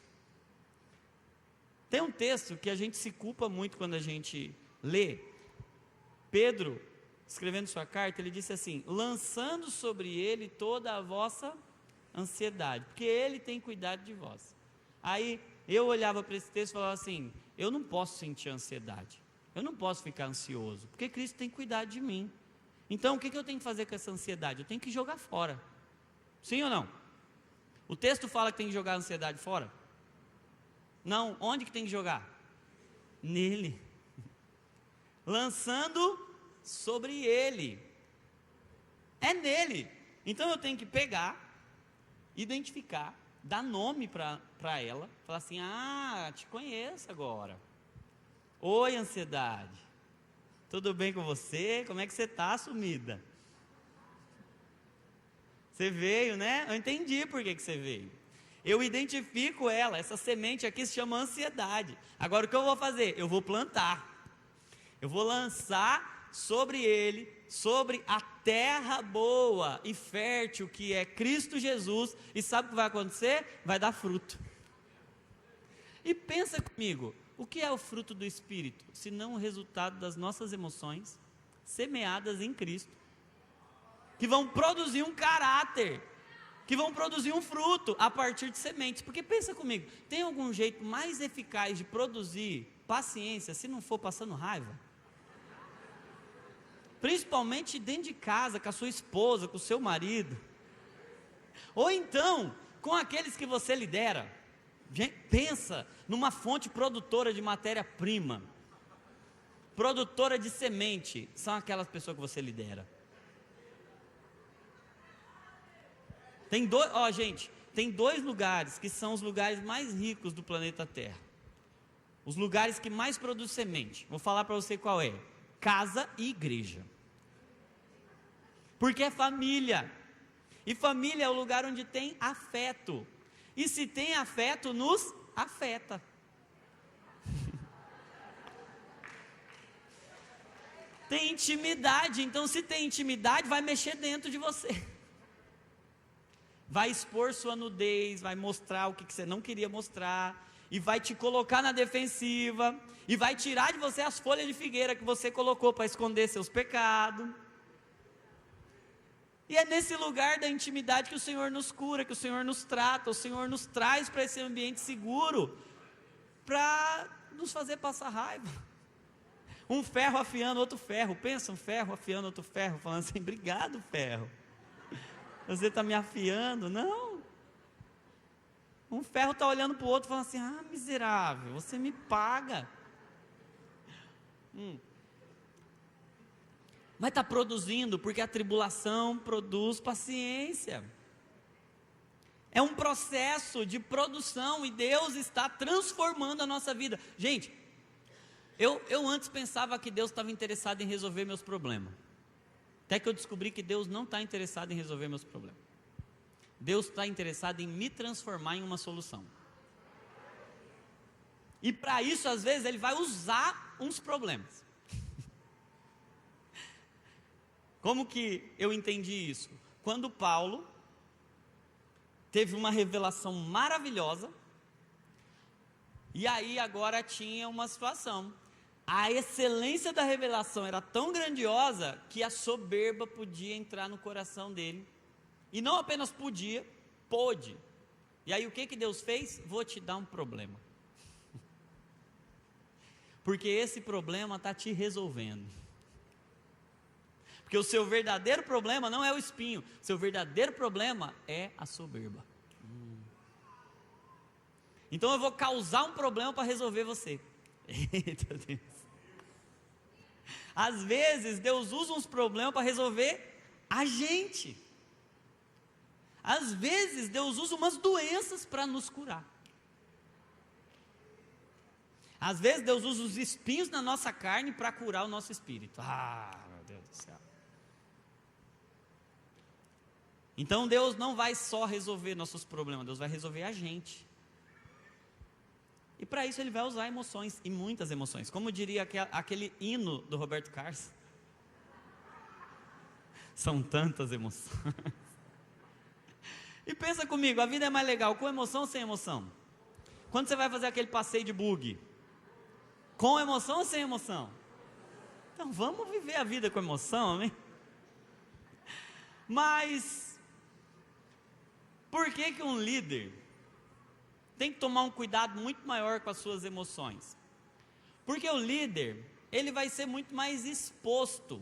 Tem um texto que a gente se culpa muito quando a gente lê. Pedro, escrevendo sua carta, ele disse assim, lançando sobre ele toda a vossa ansiedade, porque ele tem cuidado de vós. Aí eu olhava para esse texto e falava assim, eu não posso sentir ansiedade, eu não posso ficar ansioso, porque Cristo tem cuidado de mim. Então o que eu tenho que fazer com essa ansiedade? Eu tenho que jogar fora, sim ou não? O texto fala que tem que jogar a ansiedade fora? Não, onde que tem que jogar? Nele, lançando sobre ele, é nele. Então eu tenho que pegar, identificar, dar nome para ela, falar assim, te conheço agora. Oi, ansiedade, tudo bem com você? Como é que você está, sumida? Você veio, né? Eu entendi por que você veio. Eu identifico ela, essa semente aqui se chama ansiedade. Agora o que eu vou fazer? Eu vou plantar, eu vou lançar sobre ele, sobre a terra boa e fértil que é Cristo Jesus, e sabe o que vai acontecer? Vai dar fruto. E pensa comigo, o que é o fruto do Espírito? Se não o resultado das nossas emoções, semeadas em Cristo, que vão produzir um caráter, que vão produzir um fruto a partir de sementes. Porque pensa comigo, tem algum jeito mais eficaz de produzir paciência se não for passando raiva? Principalmente dentro de casa, com a sua esposa, com o seu marido, ou então com aqueles que você lidera. Pensa numa fonte produtora de matéria-prima, produtora de semente, são aquelas pessoas que você lidera. tem 2 lugares que são os lugares mais ricos do planeta Terra. Os lugares que mais produzem semente. Vou falar para você qual é: casa e igreja. Porque é família. E família é o lugar onde tem afeto. E se tem afeto, nos afeta. Tem intimidade. Então, se tem intimidade, vai mexer dentro de você. Vai expor sua nudez, vai mostrar o que você não queria mostrar, e vai te colocar na defensiva, e vai tirar de você as folhas de figueira que você colocou para esconder seus pecados. E é nesse lugar da intimidade que o Senhor nos cura, que o Senhor nos trata, o Senhor nos traz para esse ambiente seguro, para nos fazer passar raiva. Um ferro afiando outro ferro. Pensa, um ferro afiando outro ferro, falando assim: obrigado, ferro, você está me afiando. Não. Um ferro está olhando para o outro, falando assim: ah, miserável, você me paga. Mas está produzindo, porque a tribulação produz paciência. É um processo de produção, e Deus está transformando a nossa vida. Gente, eu antes pensava que Deus estava interessado em resolver meus problemas. Até que eu descobri que Deus não está interessado em resolver meus problemas. Deus está interessado em me transformar em uma solução. E para isso, às vezes, Ele vai usar uns problemas. Como que eu entendi isso? Quando Paulo teve uma revelação maravilhosa, e aí agora tinha uma situação. A excelência da revelação era tão grandiosa que a soberba podia entrar no coração dele. E não apenas podia, pôde. E aí o que Deus fez? Vou te dar um problema. Porque esse problema está te resolvendo. Porque o seu verdadeiro problema não é o espinho, seu verdadeiro problema é a soberba. Então eu vou causar um problema para resolver você. Eita Deus. Às vezes Deus usa uns problemas para resolver a gente. Às vezes Deus usa umas doenças para nos curar. Às vezes Deus usa os espinhos na nossa carne para curar o nosso espírito. Ah, meu Deus do céu. Então Deus não vai só resolver nossos problemas, Deus vai resolver a gente. E para isso Ele vai usar emoções, e muitas emoções. Como diria aquele hino do Roberto Carlos. São tantas emoções. E pensa comigo, a vida é mais legal com emoção ou sem emoção? Quando você vai fazer aquele passeio de buggy, com emoção ou sem emoção? Então vamos viver a vida com emoção, amém? Mas por que um líder tem que tomar um cuidado muito maior com as suas emoções? Porque o líder, ele vai ser muito mais exposto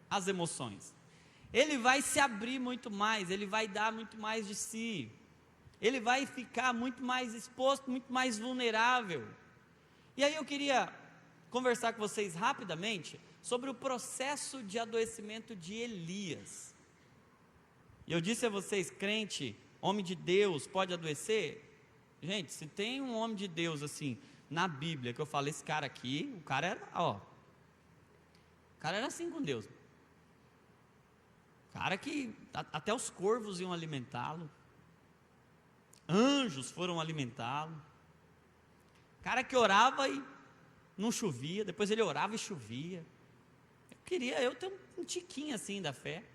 às emoções. Ele vai se abrir muito mais, ele vai dar muito mais de si. Ele vai ficar muito mais exposto, muito mais vulnerável. E aí eu queria conversar com vocês rapidamente sobre o processo de adoecimento de Elias. E eu disse a vocês, crente, homem de Deus, pode adoecer? Gente, se tem um homem de Deus assim, na Bíblia, que eu falo, esse cara aqui, o cara era assim com Deus. Cara que até os corvos iam alimentá-lo. Anjos foram alimentá-lo. Cara que orava e não chovia, depois ele orava e chovia. Eu ter um tiquinho assim da fé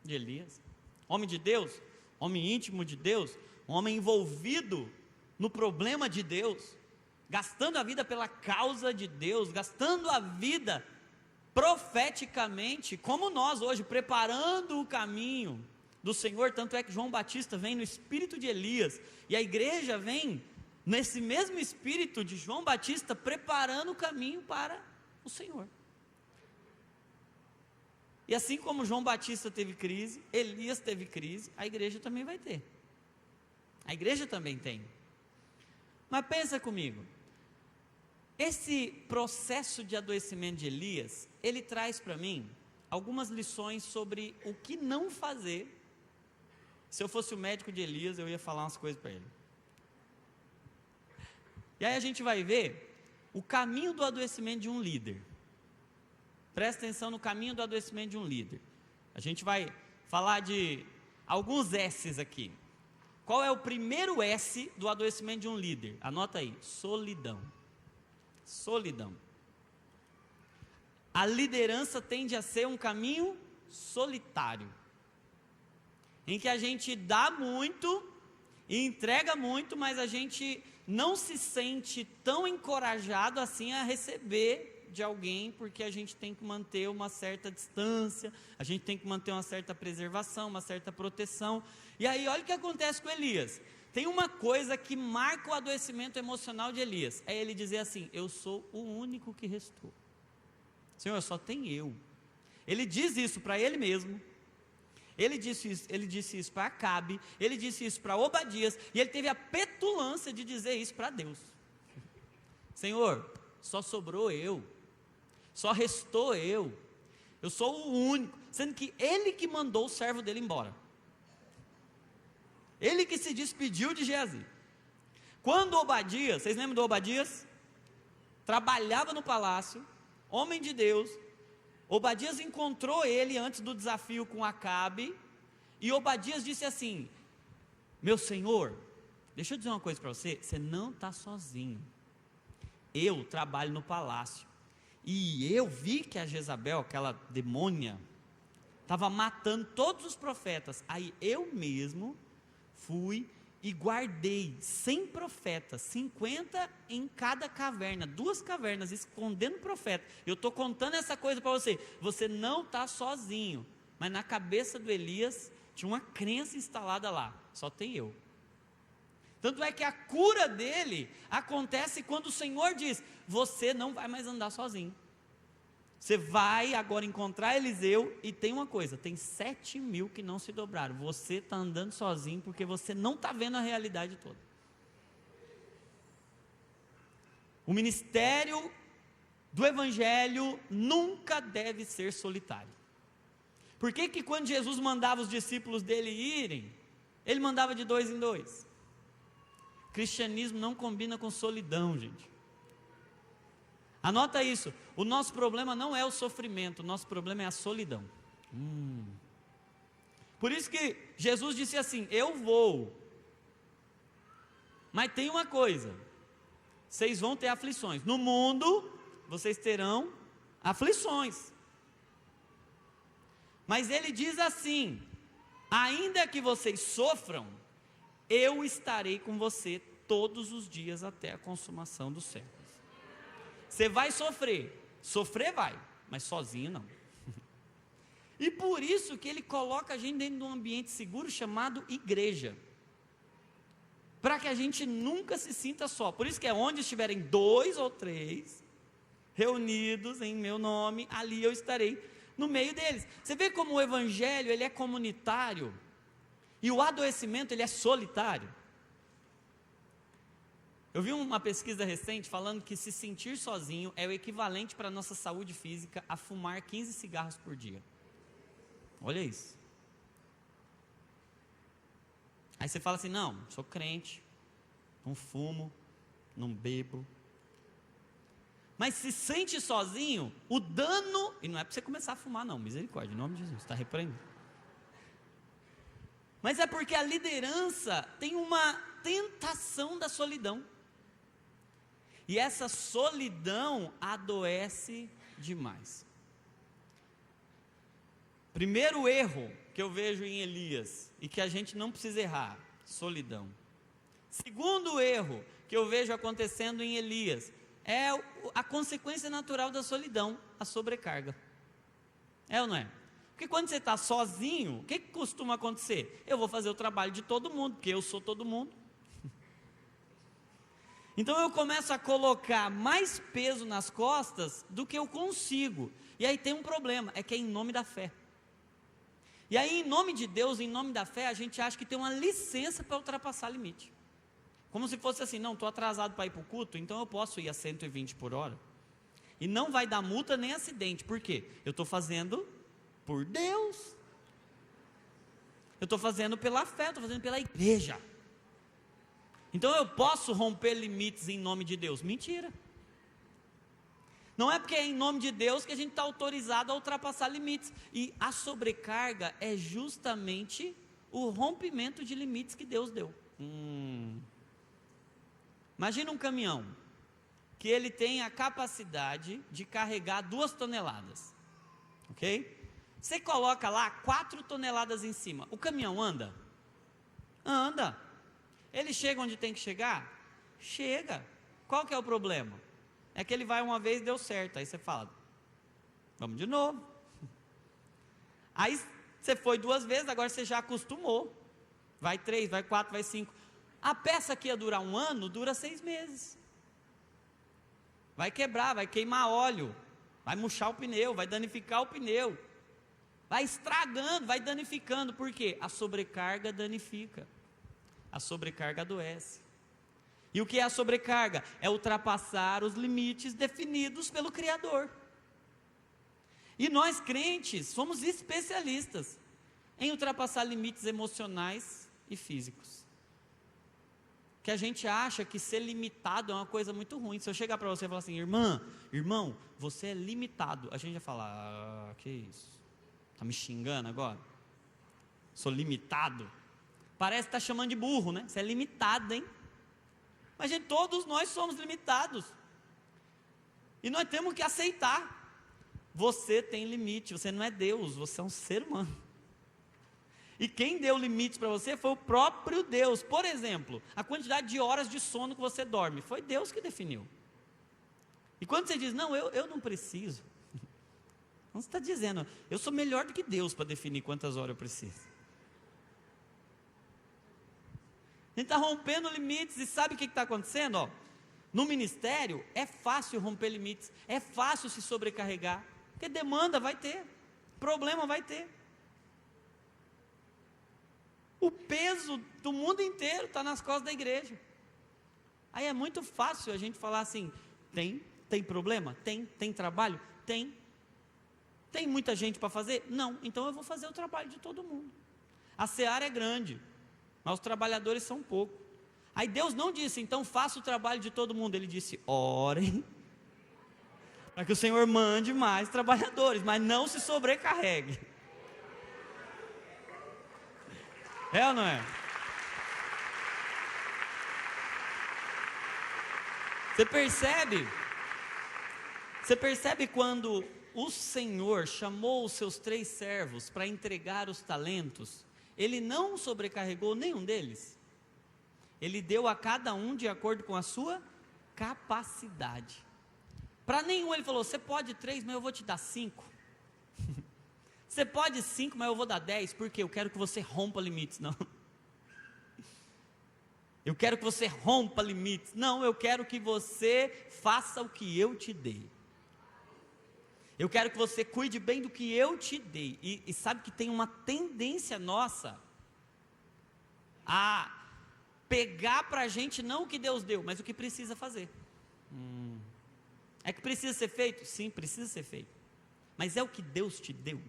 de Elias. Homem de Deus, homem íntimo de Deus, um homem envolvido no problema de Deus, gastando a vida pela causa de Deus, gastando a vida profeticamente, como nós hoje, preparando o caminho do Senhor. Tanto é que João Batista vem no espírito de Elias, e a igreja vem nesse mesmo espírito de João Batista, preparando o caminho para o Senhor. E assim como João Batista teve crise, Elias teve crise, a igreja também vai ter. A igreja também tem. Mas pensa comigo, esse processo de adoecimento de Elias, ele traz para mim algumas lições sobre o que não fazer Se eu fosse o médico de Elias, eu ia falar umas coisas para ele. E aí a gente vai ver o caminho do adoecimento de um líder. Presta atenção no caminho do adoecimento de um líder. A gente vai falar de alguns S's aqui. Qual é o primeiro S do adoecimento de um líder? Anota aí: solidão. Solidão. A liderança tende a ser um caminho solitário, em que a gente dá muito e entrega muito, mas a gente não se sente tão encorajado assim a receber de alguém, porque a gente tem que manter uma certa distância, a gente tem que manter uma certa preservação, uma certa proteção. E aí olha o que acontece com Elias. Tem uma coisa que marca o adoecimento emocional de Elias, é ele dizer assim: eu sou o único que restou, Senhor, só tem eu. Ele diz isso para ele mesmo, ele disse isso para Acabe, ele disse isso para Obadias, e ele teve a petulância de dizer isso para Deus: Senhor, só sobrou eu, só restou eu sou o único, sendo que ele que mandou o servo dele embora, ele que se despediu de Geazi. Quando Obadias, vocês lembram do Obadias? Trabalhava no palácio, homem de Deus. Obadias encontrou ele antes do desafio com Acabe, e Obadias disse assim: meu senhor, deixa eu dizer uma coisa para você, você não está sozinho, eu trabalho no palácio, e eu vi que a Jezabel, aquela demônia, estava matando todos os profetas, aí eu mesmo fui e guardei 100 profetas, 50 em cada caverna, 2 cavernas, escondendo o profeta. Eu estou contando essa coisa para você, você não está sozinho, mas na cabeça do Elias, tinha uma crença instalada lá, só tem eu. Tanto é que a cura dele, acontece quando o Senhor diz, você não vai mais andar sozinho, você vai agora encontrar Eliseu, e tem uma coisa, tem 7.000 que não se dobraram, você está andando sozinho, porque você não está vendo a realidade toda. O ministério do Evangelho nunca deve ser solitário. Por que que quando Jesus mandava os discípulos dele irem, ele mandava de 2 em 2? Cristianismo não combina com solidão, gente. Anota isso, o nosso problema não é o sofrimento, o nosso problema é a solidão. Por isso que Jesus disse assim, eu vou, mas tem uma coisa, vocês vão ter aflições, no mundo vocês terão aflições, mas ele diz assim, ainda que vocês sofram, eu estarei com você todos os dias até a consumação dos séculos. Você vai sofrer vai, mas sozinho não. E por isso que ele coloca a gente dentro de um ambiente seguro chamado igreja, para que a gente nunca se sinta só. Por isso que é onde estiverem 2 ou 3 reunidos em meu nome, ali eu estarei no meio deles. Você vê como o evangelho ele é comunitário e o adoecimento ele é solitário. Eu vi uma pesquisa recente falando que se sentir sozinho é o equivalente para a nossa saúde física a fumar 15 cigarros por dia. Olha isso. Aí você fala assim, não, sou crente, não fumo, não bebo. Mas se sente sozinho, o dano, e não é para você começar a fumar não, misericórdia, em nome de Jesus, está repreendendo. Mas é porque a liderança tem uma tentação da solidão. E essa solidão adoece demais. Primeiro erro que eu vejo em Elias, e que a gente não precisa errar, solidão. Segundo erro que eu vejo acontecendo em Elias, é a consequência natural da solidão, a sobrecarga. É ou não é? Porque quando você está sozinho, o que costuma acontecer? Eu vou fazer o trabalho de todo mundo, porque eu sou todo mundo. Então eu começo a colocar mais peso nas costas do que eu consigo. E aí tem um problema, é que é em nome da fé. E aí em nome de Deus, em nome da fé, a gente acha que tem uma licença para ultrapassar limite. Como se fosse assim, não, estou atrasado para ir para o culto, então eu posso ir a 120 por hora. E não vai dar multa nem acidente, por quê? Eu estou fazendo por Deus. Eu estou fazendo pela fé, eu estou fazendo pela igreja. Então eu posso romper limites em nome de Deus? Mentira. Não é porque é em nome de Deus que a gente está autorizado a ultrapassar limites. E a sobrecarga é justamente o rompimento de limites que Deus deu. Imagina um caminhão que ele tem a capacidade de carregar 2 toneladas. Ok? Você coloca lá 4 toneladas em cima. O caminhão anda? Anda. Ele chega onde tem que chegar? Chega. Qual que é o problema? É que ele vai uma vez e deu certo. Aí você fala, vamos de novo. Aí você foi 2 vezes, agora você já acostumou. Vai 3, vai 4, vai 5. A peça que ia durar 1 ano, dura 6 meses. Vai quebrar, vai queimar óleo, vai murchar o pneu, vai danificar o pneu. Vai estragando, vai danificando. Por quê? A sobrecarga danifica. A sobrecarga adoece. E o que é a sobrecarga? É ultrapassar os limites definidos pelo Criador. E nós crentes somos especialistas em ultrapassar limites emocionais e físicos. Que a gente acha que ser limitado é uma coisa muito ruim. Se eu chegar para você e falar assim, irmão, você é limitado, a gente vai falar, que isso? Está me xingando agora? Sou limitado? Parece que está chamando de burro, né? Você é limitado, hein? Mas, gente, todos nós somos limitados. E nós temos que aceitar. Você tem limite, você não é Deus, você é um ser humano. E quem deu limites para você foi o próprio Deus. Por exemplo, a quantidade de horas de sono que você dorme, foi Deus que definiu. E quando você diz, não, eu não preciso. Não, você está dizendo, eu sou melhor do que Deus para definir quantas horas eu preciso. A gente está rompendo limites e sabe o que está acontecendo? Ó, no ministério é fácil romper limites, é fácil se sobrecarregar, porque demanda vai ter, problema vai ter. O peso do mundo inteiro está nas costas da igreja. Aí é muito fácil a gente falar assim, tem problema? Tem trabalho? Tem. Tem muita gente para fazer? Não, então eu vou fazer o trabalho de todo mundo. A seara é grande, mas os trabalhadores são poucos. Aí Deus não disse, então faça o trabalho de todo mundo. Ele disse, orem, para que o Senhor mande mais trabalhadores, mas não se sobrecarregue. É ou não é? Você percebe quando o Senhor chamou os seus 3 servos para entregar os talentos, Ele não sobrecarregou nenhum deles. Ele deu a cada um de acordo com a sua capacidade. Para nenhum ele falou, você pode 3, mas eu vou te dar 5. Você pode 5, mas eu vou dar 10, porque eu quero que você rompa limites. Não. Eu quero que você rompa limites. Não, eu quero que você faça o que eu te dei. Eu quero que você cuide bem do que eu te dei. E sabe que tem uma tendência nossa a pegar para a gente não o que Deus deu, mas o que precisa fazer. É que precisa ser feito? Sim, precisa ser feito. Mas é o que Deus te deu.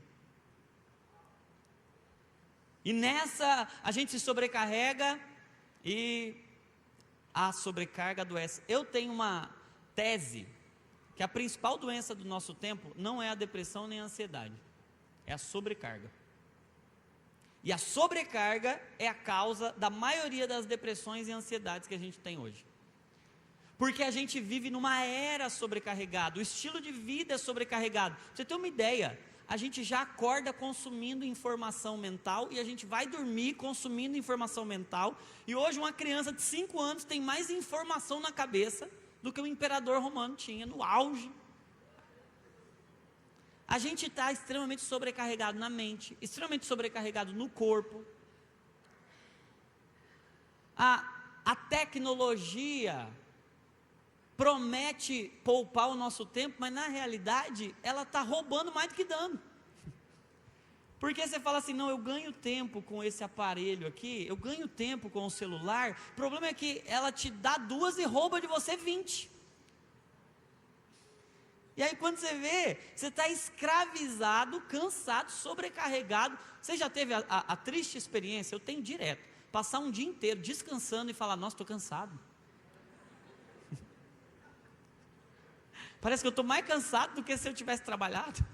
E nessa a gente se sobrecarrega e a sobrecarga adoece. Eu tenho uma tese que a principal doença do nosso tempo não é a depressão nem a ansiedade, é a sobrecarga. E a sobrecarga é a causa da maioria das depressões e ansiedades que a gente tem hoje. Porque a gente vive numa era sobrecarregada, o estilo de vida é sobrecarregado. Pra você ter uma ideia, a gente já acorda consumindo informação mental e a gente vai dormir consumindo informação mental. E hoje uma criança de 5 anos tem mais informação na cabeça do que o imperador romano tinha no auge. A gente está extremamente sobrecarregado na mente, extremamente sobrecarregado no corpo. A tecnologia promete poupar o nosso tempo, mas na realidade ela está roubando mais do que dando. Porque você fala assim, não, eu ganho tempo com esse aparelho aqui, eu ganho tempo com o celular, o problema é que ela te dá 2 e rouba de você 20. E aí quando você vê, você está escravizado, cansado, sobrecarregado. Você já teve a triste experiência? Eu tenho direto, passar um dia inteiro descansando e falar, nossa, estou cansado. Parece que eu estou mais cansado do que se eu tivesse trabalhado.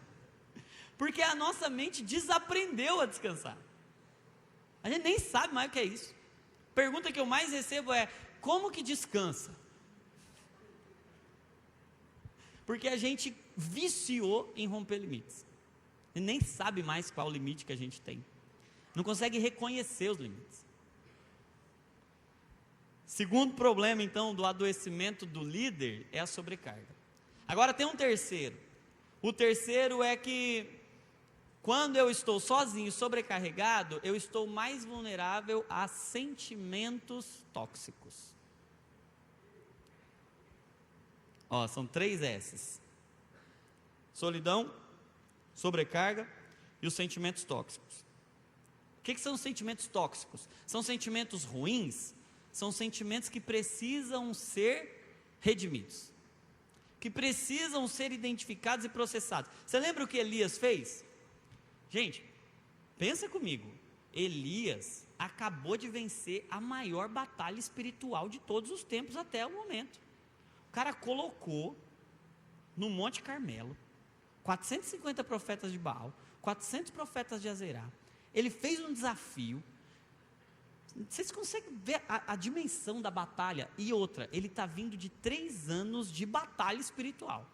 Porque a nossa mente desaprendeu a descansar. A gente nem sabe mais o que é isso. Pergunta que eu mais recebo é, como que descansa? Porque a gente viciou em romper limites. E nem sabe mais qual limite que a gente tem. Não consegue reconhecer os limites. Segundo problema, então, do adoecimento do líder é a sobrecarga. Agora tem um terceiro. O terceiro é que, quando eu estou sozinho, sobrecarregado, eu estou mais vulnerável a sentimentos tóxicos. São 3 S's: solidão, sobrecarga e os sentimentos tóxicos. O que são os sentimentos tóxicos? São sentimentos ruins, são sentimentos que precisam ser redimidos, que precisam ser identificados e processados. Você lembra o que Elias fez? Gente, pensa comigo, Elias acabou de vencer a maior batalha espiritual de todos os tempos até o momento. O cara colocou no Monte Carmelo 450 profetas de Baal, 400 profetas de Azerá. Ele fez um desafio. Vocês conseguem ver a dimensão da batalha? E outra, ele está vindo de 3 anos de batalha espiritual.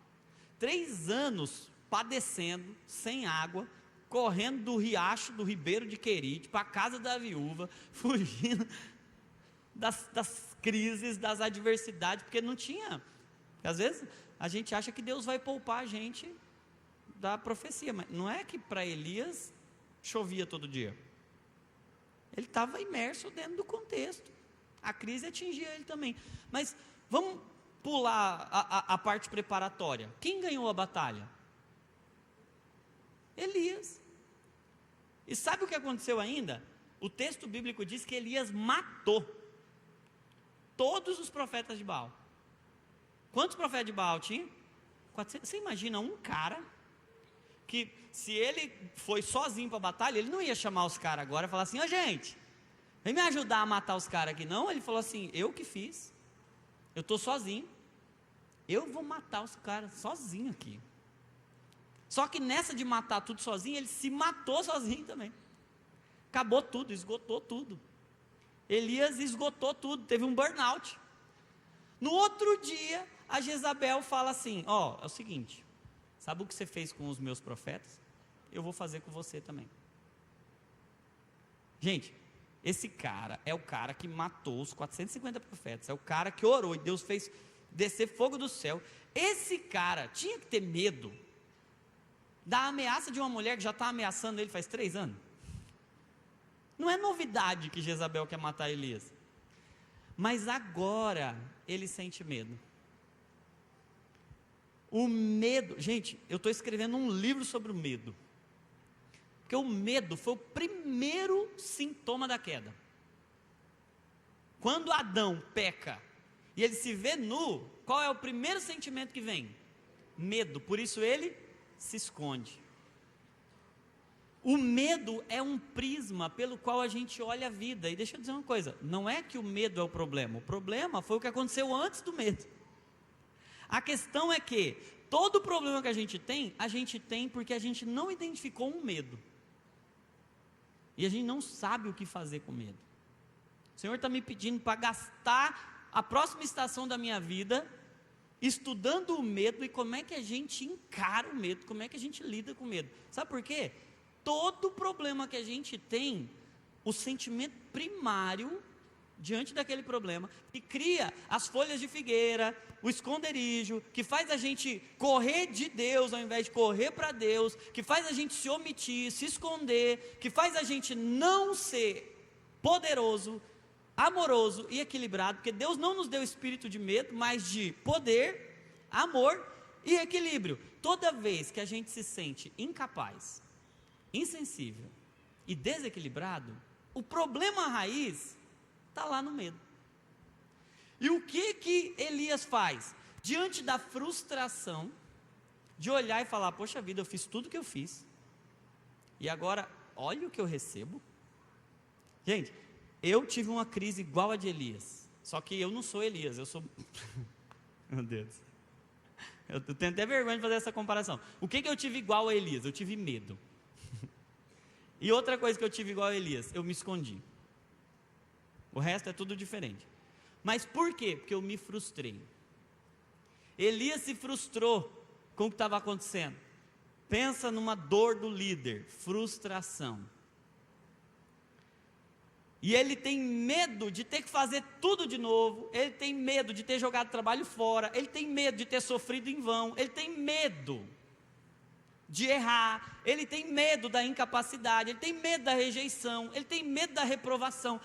3 anos padecendo, sem água, correndo do riacho, do ribeiro de Querite, para a casa da viúva, fugindo das crises, das adversidades, porque não tinha. Às vezes a gente acha que Deus vai poupar a gente da profecia, mas não é que para Elias chovia todo dia. Ele estava imerso dentro do contexto. A crise atingia ele também. Mas vamos pular a parte preparatória. Quem ganhou a batalha? Elias. E sabe o que aconteceu ainda? O texto bíblico diz que Elias matou todos os profetas de Baal. Quantos profetas de Baal tinha? 400. Você imagina um cara que, se ele foi sozinho para a batalha, ele não ia chamar os caras agora e falar assim, gente, vem me ajudar a matar os caras aqui. Não, ele falou assim, eu que fiz, eu estou sozinho, eu vou matar os caras sozinho aqui. Só que nessa de matar tudo sozinho, ele se matou sozinho também. Acabou tudo, esgotou tudo. Elias esgotou tudo, teve um burnout. No outro dia, a Jezabel fala assim, é o seguinte, sabe o que você fez com os meus profetas? Eu vou fazer com você também. Gente, esse cara é o cara que matou os 450 profetas, é o cara que orou e Deus fez descer fogo do céu. Esse cara tinha que ter medo da ameaça de uma mulher que já está ameaçando ele faz 3 anos. Não é novidade que Jezabel quer matar Elias, mas agora ele sente medo. O medo, gente, eu estou escrevendo um livro sobre o medo, porque o medo foi o primeiro sintoma da queda. Quando Adão peca e ele se vê nu, qual é o primeiro sentimento que vem? Medo. Por isso ele se esconde. O medo é um prisma pelo qual a gente olha a vida. E deixa eu dizer uma coisa, não é que o medo é o problema foi o que aconteceu antes do medo. A questão é que todo problema que a gente tem porque a gente não identificou um medo. E a gente não sabe o que fazer com medo. O Senhor está me pedindo para gastar a próxima estação da minha vida estudando o medo e como é que a gente encara o medo, como é que a gente lida com o medo. Sabe por quê? Todo problema que a gente tem, o sentimento primário diante daquele problema, que cria as folhas de figueira, o esconderijo, que faz a gente correr de Deus ao invés de correr para Deus, que faz a gente se omitir, se esconder, que faz a gente não ser poderoso, amoroso e equilibrado, porque Deus não nos deu espírito de medo, mas de poder, amor e equilíbrio. Toda vez que a gente se sente incapaz, insensível e desequilibrado, o problema raiz está lá no medo. E o que Elias faz? Diante da frustração, de olhar e falar, poxa vida, eu fiz tudo o que eu fiz, e agora, olha o que eu recebo. Gente, eu tive uma crise igual a de Elias, só que eu não sou Elias, eu sou, meu Deus, eu tenho até vergonha de fazer essa comparação. O que eu tive igual a Elias? Eu tive medo. E outra coisa que eu tive igual a Elias, eu me escondi. O resto é tudo diferente. Mas por quê? Porque eu me frustrei. Elias se frustrou com o que estava acontecendo. Pensa numa dor do líder, frustração. E ele tem medo de ter que fazer tudo de novo, ele tem medo de ter jogado trabalho fora, ele tem medo de ter sofrido em vão, ele tem medo de errar, ele tem medo da incapacidade, ele tem medo da rejeição, ele tem medo da reprovação,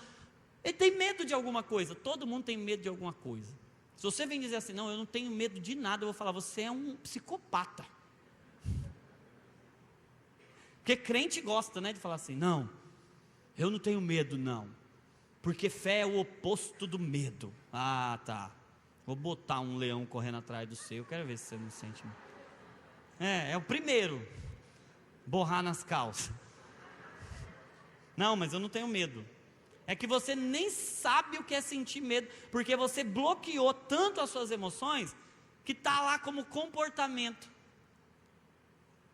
ele tem medo de alguma coisa. Todo mundo tem medo de alguma coisa. Se você vem dizer assim, não, eu não tenho medo de nada, eu vou falar, você é um psicopata. Porque crente gosta, né, de falar assim, não, eu não tenho medo não, porque fé é o oposto do medo. Ah, tá, vou botar um leão correndo atrás do seu, eu quero ver se você não sente medo. É o primeiro, borrar nas calças. Não, mas eu não tenho medo. É que você nem sabe o que é sentir medo, porque você bloqueou tanto as suas emoções, que está lá como comportamento,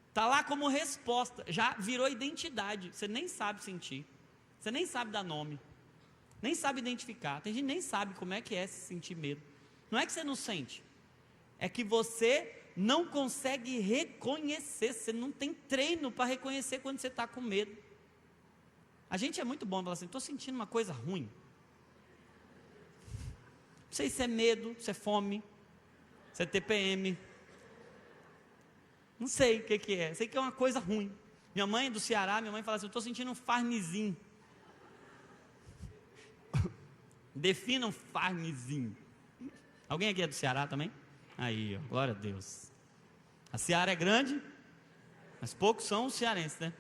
está lá como resposta, já virou identidade, você nem sabe sentir, você nem sabe dar nome, nem sabe identificar, tem gente que nem sabe como é que é se sentir medo. Não é que você não sente, é que você não consegue reconhecer, você não tem treino para reconhecer quando você está com medo. A gente é muito bom falar assim, estou sentindo uma coisa ruim. Não sei se é medo, se é fome, se é TPM. Não sei o que é, sei que é uma coisa ruim. Minha mãe é do Ceará, minha mãe fala assim, eu estou sentindo um farnizinho. Defina um farnizinho. Alguém aqui é do Ceará também? Aí, ó, glória a Deus. A Ceará é grande, mas poucos são os cearenses, né?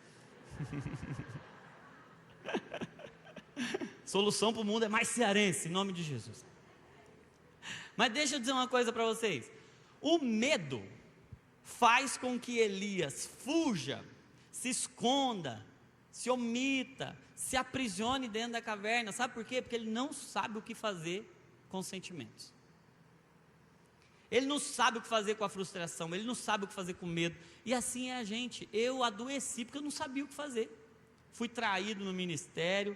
Solução para o mundo é mais cearense, em nome de Jesus. Mas deixa eu dizer uma coisa para vocês. O medo faz com que Elias fuja, se esconda, se omita, se aprisione dentro da caverna. Sabe por quê? Porque ele não sabe o que fazer com os sentimentos. Ele não sabe o que fazer com a frustração, ele não sabe o que fazer com o medo. E assim é a gente. Eu adoeci porque eu não sabia o que fazer. Fui traído no ministério,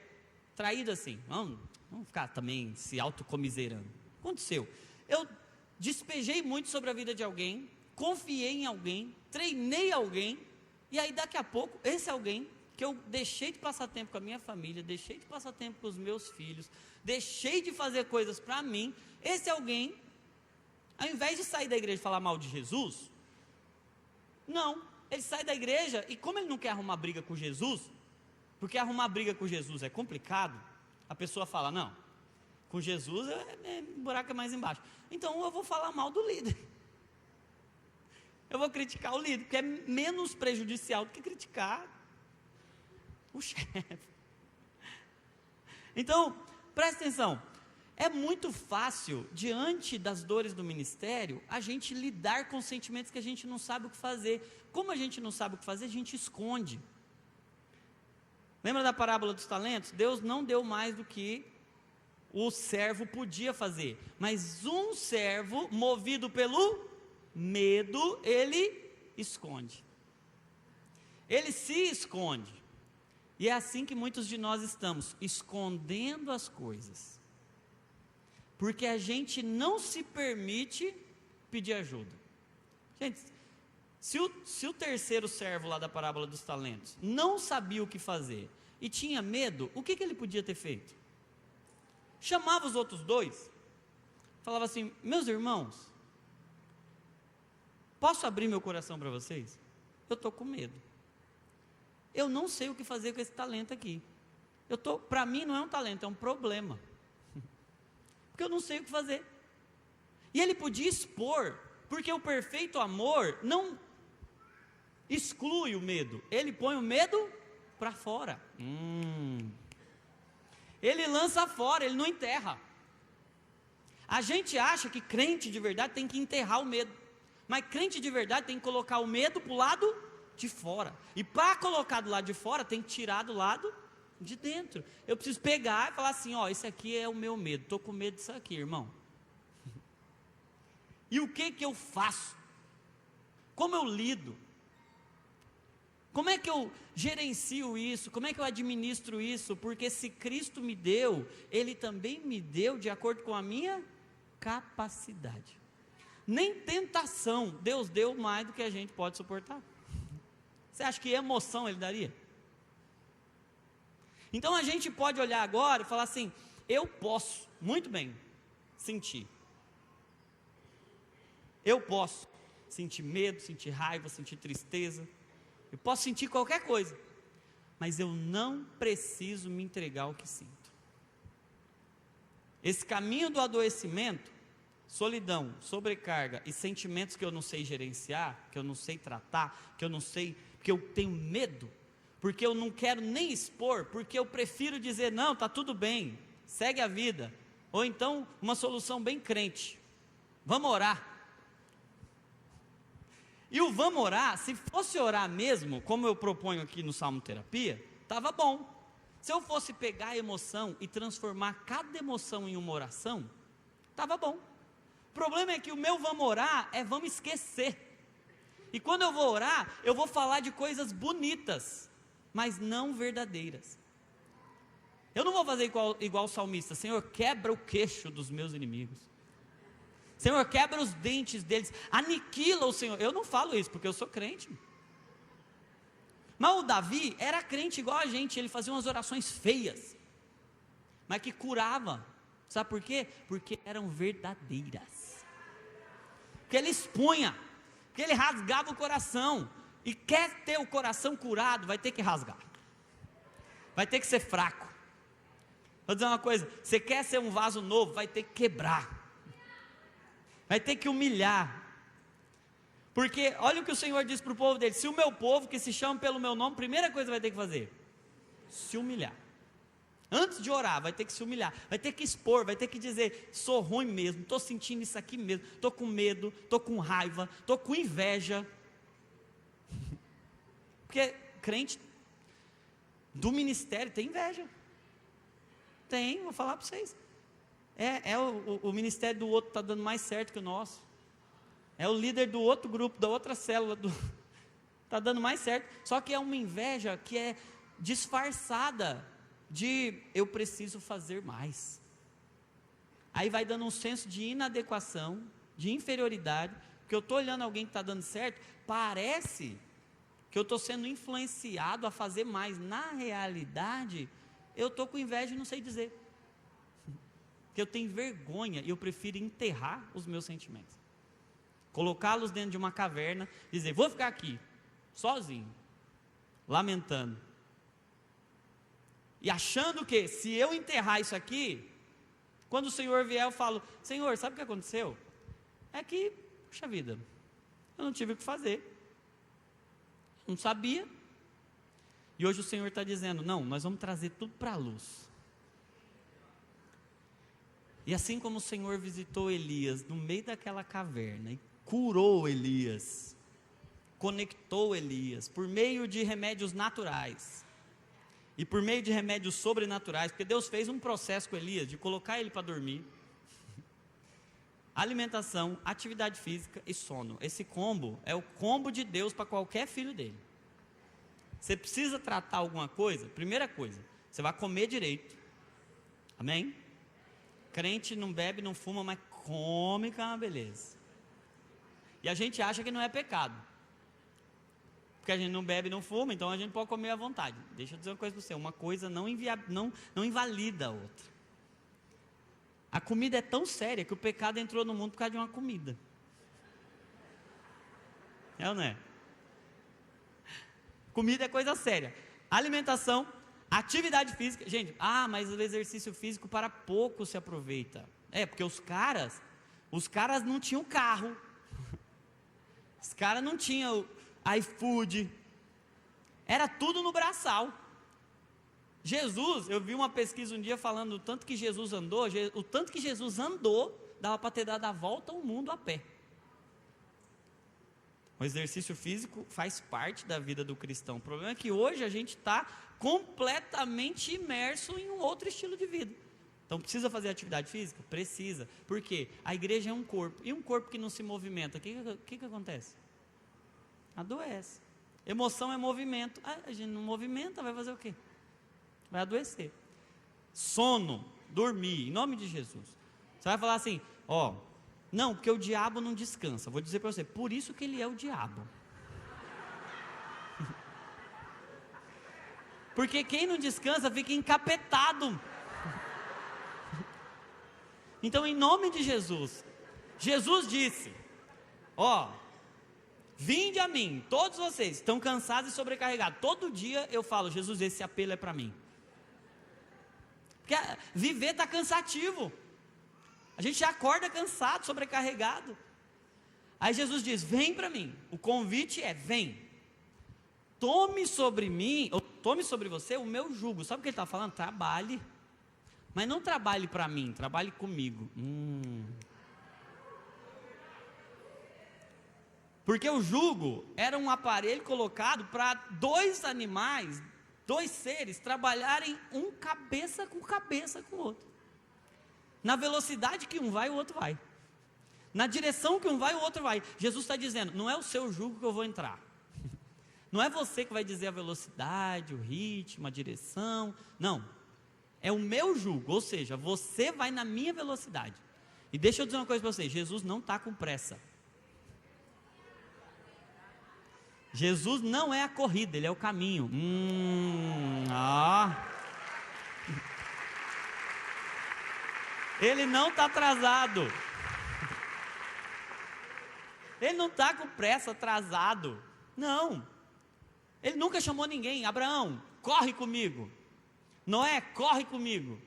traído assim, vamos ficar também se autocomiserando. Aconteceu, eu despejei muito sobre a vida de alguém, confiei em alguém, treinei alguém, e aí daqui a pouco, esse alguém, que eu deixei de passar tempo com a minha família, deixei de passar tempo com os meus filhos, deixei de fazer coisas para mim, esse alguém, ao invés de sair da igreja e falar mal de Jesus, não, ele sai da igreja, e como ele não quer arrumar briga com Jesus, porque arrumar briga com Jesus é complicado, a pessoa fala, não, com Jesus o buraco é mais embaixo, então eu vou falar mal do líder, eu vou criticar o líder, porque é menos prejudicial do que criticar o chefe. Então, presta atenção, é muito fácil, diante das dores do ministério, a gente lidar com sentimentos que a gente não sabe o que fazer. Como a gente não sabe o que fazer, a gente esconde. Lembra da parábola dos talentos? Deus não deu mais do que o servo podia fazer, mas um servo, movido pelo medo, ele esconde. Ele se esconde. E é assim que muitos de nós estamos, escondendo as coisas. Porque a gente não se permite pedir ajuda. Gente, se o terceiro servo lá da parábola dos talentos não sabia o que fazer e tinha medo, o que ele podia ter feito? Chamava os outros dois, falava assim, meus irmãos, posso abrir meu coração para vocês? Eu estou com medo. Eu não sei o que fazer com esse talento aqui. Para mim não é um talento, é um problema. Porque eu não sei o que fazer. E ele podia expor, porque o perfeito amor não exclui o medo, ele põe o medo para fora. Ele lança fora, ele não enterra. A gente acha que crente de verdade tem que enterrar o medo. Mas crente de verdade tem que colocar o medo para o lado de fora. E para colocar do lado de fora, tem que tirar do lado de dentro. Eu preciso pegar e falar assim, ó, esse aqui é o meu medo, estou com medo disso aqui, irmão. E o que eu faço? Como eu lido? Como é que eu gerencio isso? Como é que eu administro isso? Porque se Cristo me deu, Ele também me deu de acordo com a minha capacidade. Nem tentação Deus deu mais do que a gente pode suportar. Você acha que emoção Ele daria? Então a gente pode olhar agora e falar assim, eu posso, muito bem, sentir. Eu posso sentir medo, sentir raiva, sentir tristeza. Eu posso sentir qualquer coisa. Mas eu não preciso me entregar ao que sinto. Esse caminho do adoecimento, solidão, sobrecarga e sentimentos que eu não sei gerenciar, que eu não sei tratar, que eu não sei, que eu tenho medo, porque eu não quero nem expor, porque eu prefiro dizer, não, está tudo bem, segue a vida. Ou então, uma solução bem crente, vamos orar. E o vamos orar, se fosse orar mesmo, como eu proponho aqui no Salmo Terapia, estava bom. Se eu fosse pegar a emoção e transformar cada emoção em uma oração, estava bom. O problema é que o meu vamos orar é vamos esquecer. E quando eu vou orar, eu vou falar de coisas bonitas, mas não verdadeiras. Eu não vou fazer igual o salmista, Senhor, quebra o queixo dos meus inimigos. Senhor, quebra os dentes deles, aniquila o Senhor. Eu não falo isso, porque eu sou crente. Mas o Davi era crente igual a gente, ele fazia umas orações feias, mas que curava. Sabe por quê? Porque eram verdadeiras. Porque ele expunha, porque ele rasgava o coração. E quer ter o coração curado, vai ter que rasgar. Vai ter que ser fraco. Vou dizer uma coisa, você quer ser um vaso novo, vai ter que quebrar. Vai ter que humilhar. Porque olha o que o Senhor diz para o povo dele, se o meu povo que se chama pelo meu nome, primeira coisa vai ter que fazer, se humilhar. Antes de orar, vai ter que se humilhar, vai ter que expor, vai ter que dizer, sou ruim mesmo, estou sentindo isso aqui mesmo, estou com medo, estou com raiva, estou com inveja. Porque crente do ministério tem inveja. Tem, vou falar para vocês. O ministério do outro está dando mais certo que o nosso. É o líder do outro grupo, da outra célula, está dando mais certo. Só que é uma inveja que é disfarçada de eu preciso fazer mais. Aí vai dando um senso de inadequação, de inferioridade, porque eu estou olhando alguém que está dando certo, parece que eu estou sendo influenciado a fazer mais. Na realidade, eu estou com inveja e não sei dizer. Porque eu tenho vergonha e eu prefiro enterrar os meus sentimentos. Colocá-los dentro de uma caverna, dizer, vou ficar aqui, sozinho, lamentando. E achando que, se eu enterrar isso aqui, quando o Senhor vier, eu falo, Senhor, sabe o que aconteceu? É que, puxa vida, eu não tive o que fazer. Não sabia. E hoje o Senhor está dizendo, não, nós vamos trazer tudo para a luz. E assim como o Senhor visitou Elias no meio daquela caverna e curou Elias, conectou Elias por meio de remédios naturais e por meio de remédios sobrenaturais, porque Deus fez um processo com Elias de colocar ele para dormir, alimentação, atividade física e sono. Esse combo é o combo de Deus para qualquer filho dele. Você precisa tratar alguma coisa, primeira coisa, você vai comer direito, amém? Crente não bebe, não fuma, mas come que é uma beleza. E a gente acha que não é pecado, porque a gente não bebe, não fuma, então a gente pode comer à vontade. Deixa eu dizer uma coisa para você, uma coisa não invalida a outra. A comida é tão séria que o pecado entrou no mundo por causa de uma comida. É ou não é? Comida é coisa séria. Alimentação, atividade física. Gente, mas o exercício físico para pouco se aproveita. Porque os caras não tinham carro. Os caras não tinham iFood. Era tudo no braçal. Jesus, eu vi uma pesquisa um dia falando o tanto que Jesus andou, dava para ter dado a volta ao mundo a pé. O exercício físico faz parte da vida do cristão. O problema é que hoje a gente está completamente imerso em um outro estilo de vida. Então precisa fazer atividade física? Precisa. Por quê? A igreja é um corpo. E um corpo que não se movimenta, o que acontece? Adoece. Emoção é movimento. A gente não movimenta, vai fazer o quê? Vai adoecer. Sono, dormir, em nome de Jesus. Você vai falar assim, não, porque o diabo não descansa. Vou dizer para você, por isso que ele é o diabo. Porque quem não descansa fica encapetado. Então, em nome de Jesus, Jesus disse, vinde a mim, todos vocês estão cansados e sobrecarregados. Todo dia eu falo, Jesus, esse apelo é para mim. Porque viver está cansativo. A gente já acorda cansado, sobrecarregado. Aí Jesus diz, vem para mim. O convite é, vem. Tome sobre mim, ou tome sobre você o meu jugo. Sabe o que ele está falando? Trabalhe. Mas não trabalhe para mim, trabalhe comigo. Porque o jugo era um aparelho colocado para dois animais, dois seres, trabalharem um cabeça com o outro. Na velocidade que um vai, o outro vai. Na direção que um vai, o outro vai. Jesus está dizendo, não é o seu jugo que eu vou entrar. Não é você que vai dizer a velocidade, o ritmo, a direção. Não. É o meu jugo, ou seja, você vai na minha velocidade. E deixa eu dizer uma coisa para você, Jesus não está com pressa. Jesus não é a corrida, ele é o caminho. Ele não está atrasado. Ele não está com pressa, atrasado. Não. Ele nunca chamou ninguém. Abraão, corre comigo. Noé, corre comigo.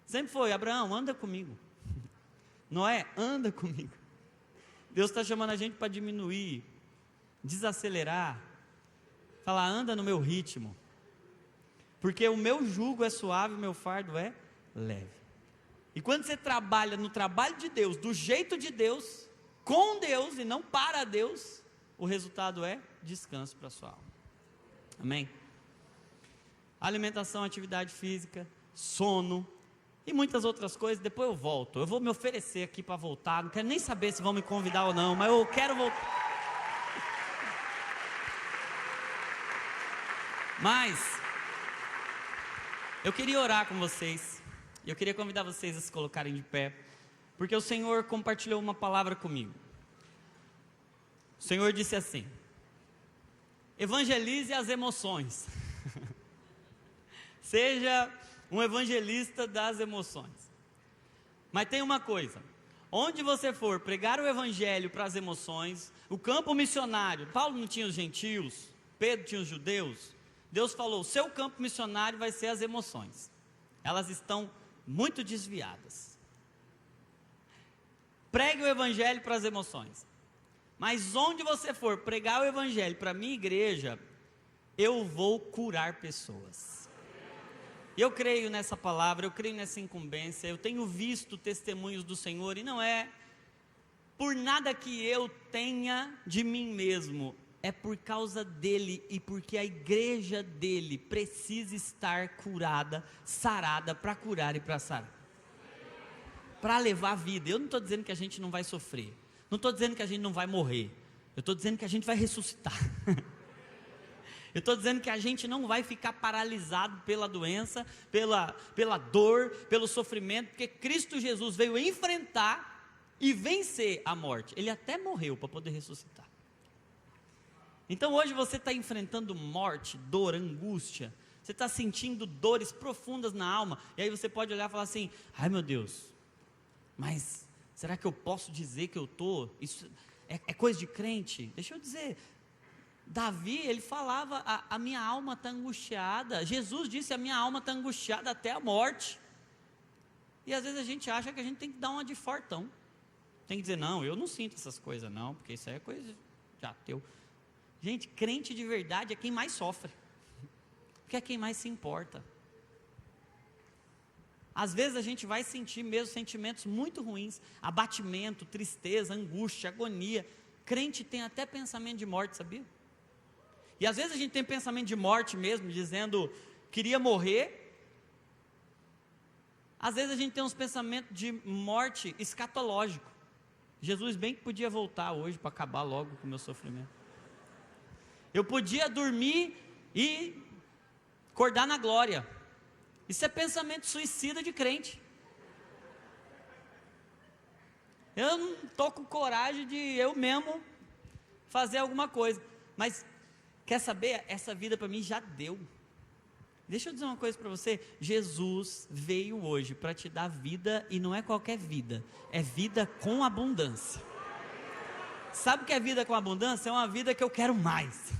Sempre foi, Abraão, anda comigo. Noé, anda comigo. Deus está chamando a gente para diminuir, desacelerar, falar, anda no meu ritmo. Porque o meu jugo é suave, o meu fardo é leve. E quando você trabalha no trabalho de Deus, do jeito de Deus, com Deus e não para Deus, o resultado é descanso para a sua alma. Amém? Alimentação, atividade física, sono e muitas outras coisas. Depois eu volto. Eu vou me oferecer aqui para voltar. Não quero nem saber se vão me convidar ou não, mas eu quero voltar. Mas eu queria orar com vocês. Eu queria convidar vocês a se colocarem de pé, porque o Senhor compartilhou uma palavra comigo. O Senhor disse assim: evangelize as emoções. Seja um evangelista das emoções. Mas tem uma coisa: onde você for pregar o evangelho para as emoções, o campo missionário, Paulo não tinha os gentios, Pedro tinha os judeus. Deus falou, o seu campo missionário vai ser as emoções. Elas estão muito desviadas. Pregue o evangelho para as emoções. Mas onde você for pregar o evangelho para a minha igreja, eu vou curar pessoas. Eu creio nessa palavra, eu creio nessa incumbência, eu tenho visto testemunhos do Senhor, e não é por nada que eu tenha de mim mesmo, é por causa dele e porque a igreja dele precisa estar curada, sarada, para curar e para sarar, para levar a vida. Eu não estou dizendo que a gente não vai sofrer, não estou dizendo que a gente não vai morrer, eu estou dizendo que a gente vai ressuscitar. Eu estou dizendo que a gente não vai ficar paralisado pela doença, pela dor, pelo sofrimento, porque Cristo Jesus veio enfrentar e vencer a morte. Ele até morreu para poder ressuscitar. Então hoje você está enfrentando morte, dor, angústia, você está sentindo dores profundas na alma, e aí você pode olhar e falar assim, ai meu Deus, mas será que eu posso dizer que eu estou, isso é coisa de crente? Deixa eu dizer, Davi, ele falava, a minha alma está angustiada, Jesus disse, a minha alma está angustiada até a morte, e às vezes a gente acha que a gente tem que dar uma de fortão, tem que dizer, não, eu não sinto essas coisas não, porque isso aí é coisa de ateu. Gente, crente de verdade é quem mais sofre, porque é quem mais se importa. Às vezes a gente vai sentir mesmo sentimentos muito ruins, abatimento, tristeza, angústia, agonia, Crente tem até pensamento de morte, sabia? E às vezes a gente tem pensamento de morte mesmo, dizendo, queria morrer. Às vezes a gente tem uns pensamentos de morte escatológico. Jesus bem que podia voltar hoje para acabar logo com o meu sofrimento. Eu podia dormir e acordar na glória. Isso é pensamento suicida de crente. Eu não estou com coragem de eu mesmo fazer alguma coisa. Mas, quer saber? Essa vida para mim já deu. Deixa eu dizer uma coisa para você. Jesus veio hoje para te dar vida, e não é qualquer vida. É vida com abundância. Sabe o que é vida com abundância? É uma vida que eu quero mais.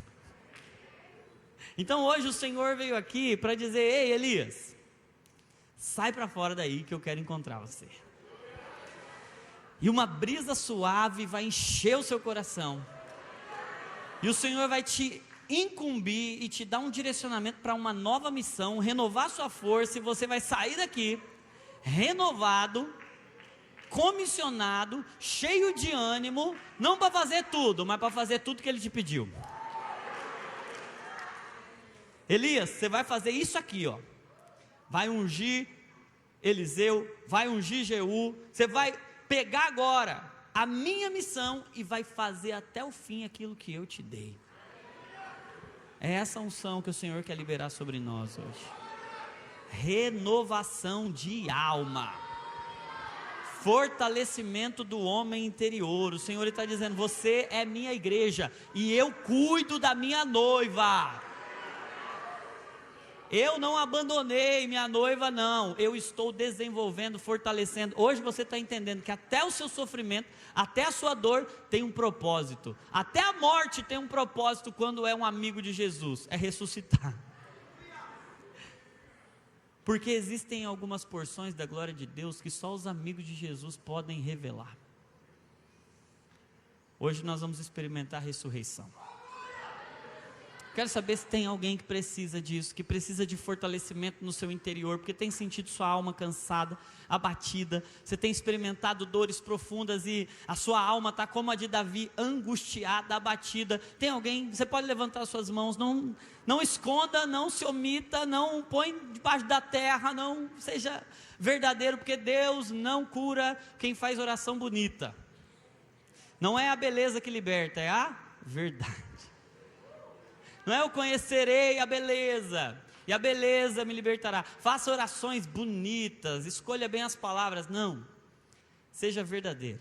Então hoje o Senhor veio aqui para dizer, ei Elias, sai para fora daí que eu quero encontrar você. E uma brisa suave vai encher o seu coração. E o Senhor vai te incumbir e te dar um direcionamento para uma nova missão, renovar sua força, e você vai sair daqui renovado, comissionado, cheio de ânimo, não para fazer tudo, mas para fazer tudo que Ele te pediu. Elias, você vai fazer isso aqui, ó. Vai ungir Eliseu, vai ungir Jeú, você vai pegar agora a minha missão e vai fazer até o fim aquilo que eu te dei. É essa unção que o Senhor quer liberar sobre nós hoje. Renovação de alma, fortalecimento do homem interior. O Senhor está dizendo, você é minha igreja e eu cuido da minha noiva. Eu não abandonei minha noiva, não. Eu estou desenvolvendo, fortalecendo. Hoje você está entendendo que até o seu sofrimento, até a sua dor tem um propósito. Até a morte tem um propósito quando é um amigo de Jesus. É ressuscitar. Porque existem algumas porções da glória de Deus que só os amigos de Jesus podem revelar. Hoje nós vamos experimentar a ressurreição. Quero saber se tem alguém que precisa disso, que precisa de fortalecimento no seu interior, porque tem sentido sua alma cansada, abatida, você tem experimentado dores profundas e a sua alma está como a de Davi, angustiada, abatida. Tem alguém? Você pode levantar suas mãos, não esconda, não se omita, não põe debaixo da terra, não seja verdadeiro, porque Deus não cura quem faz oração bonita. Não é a beleza que liberta, é a verdade. Não é eu conhecerei a beleza, e a beleza me libertará. Faça orações bonitas, escolha bem as palavras. Não, seja verdadeiro.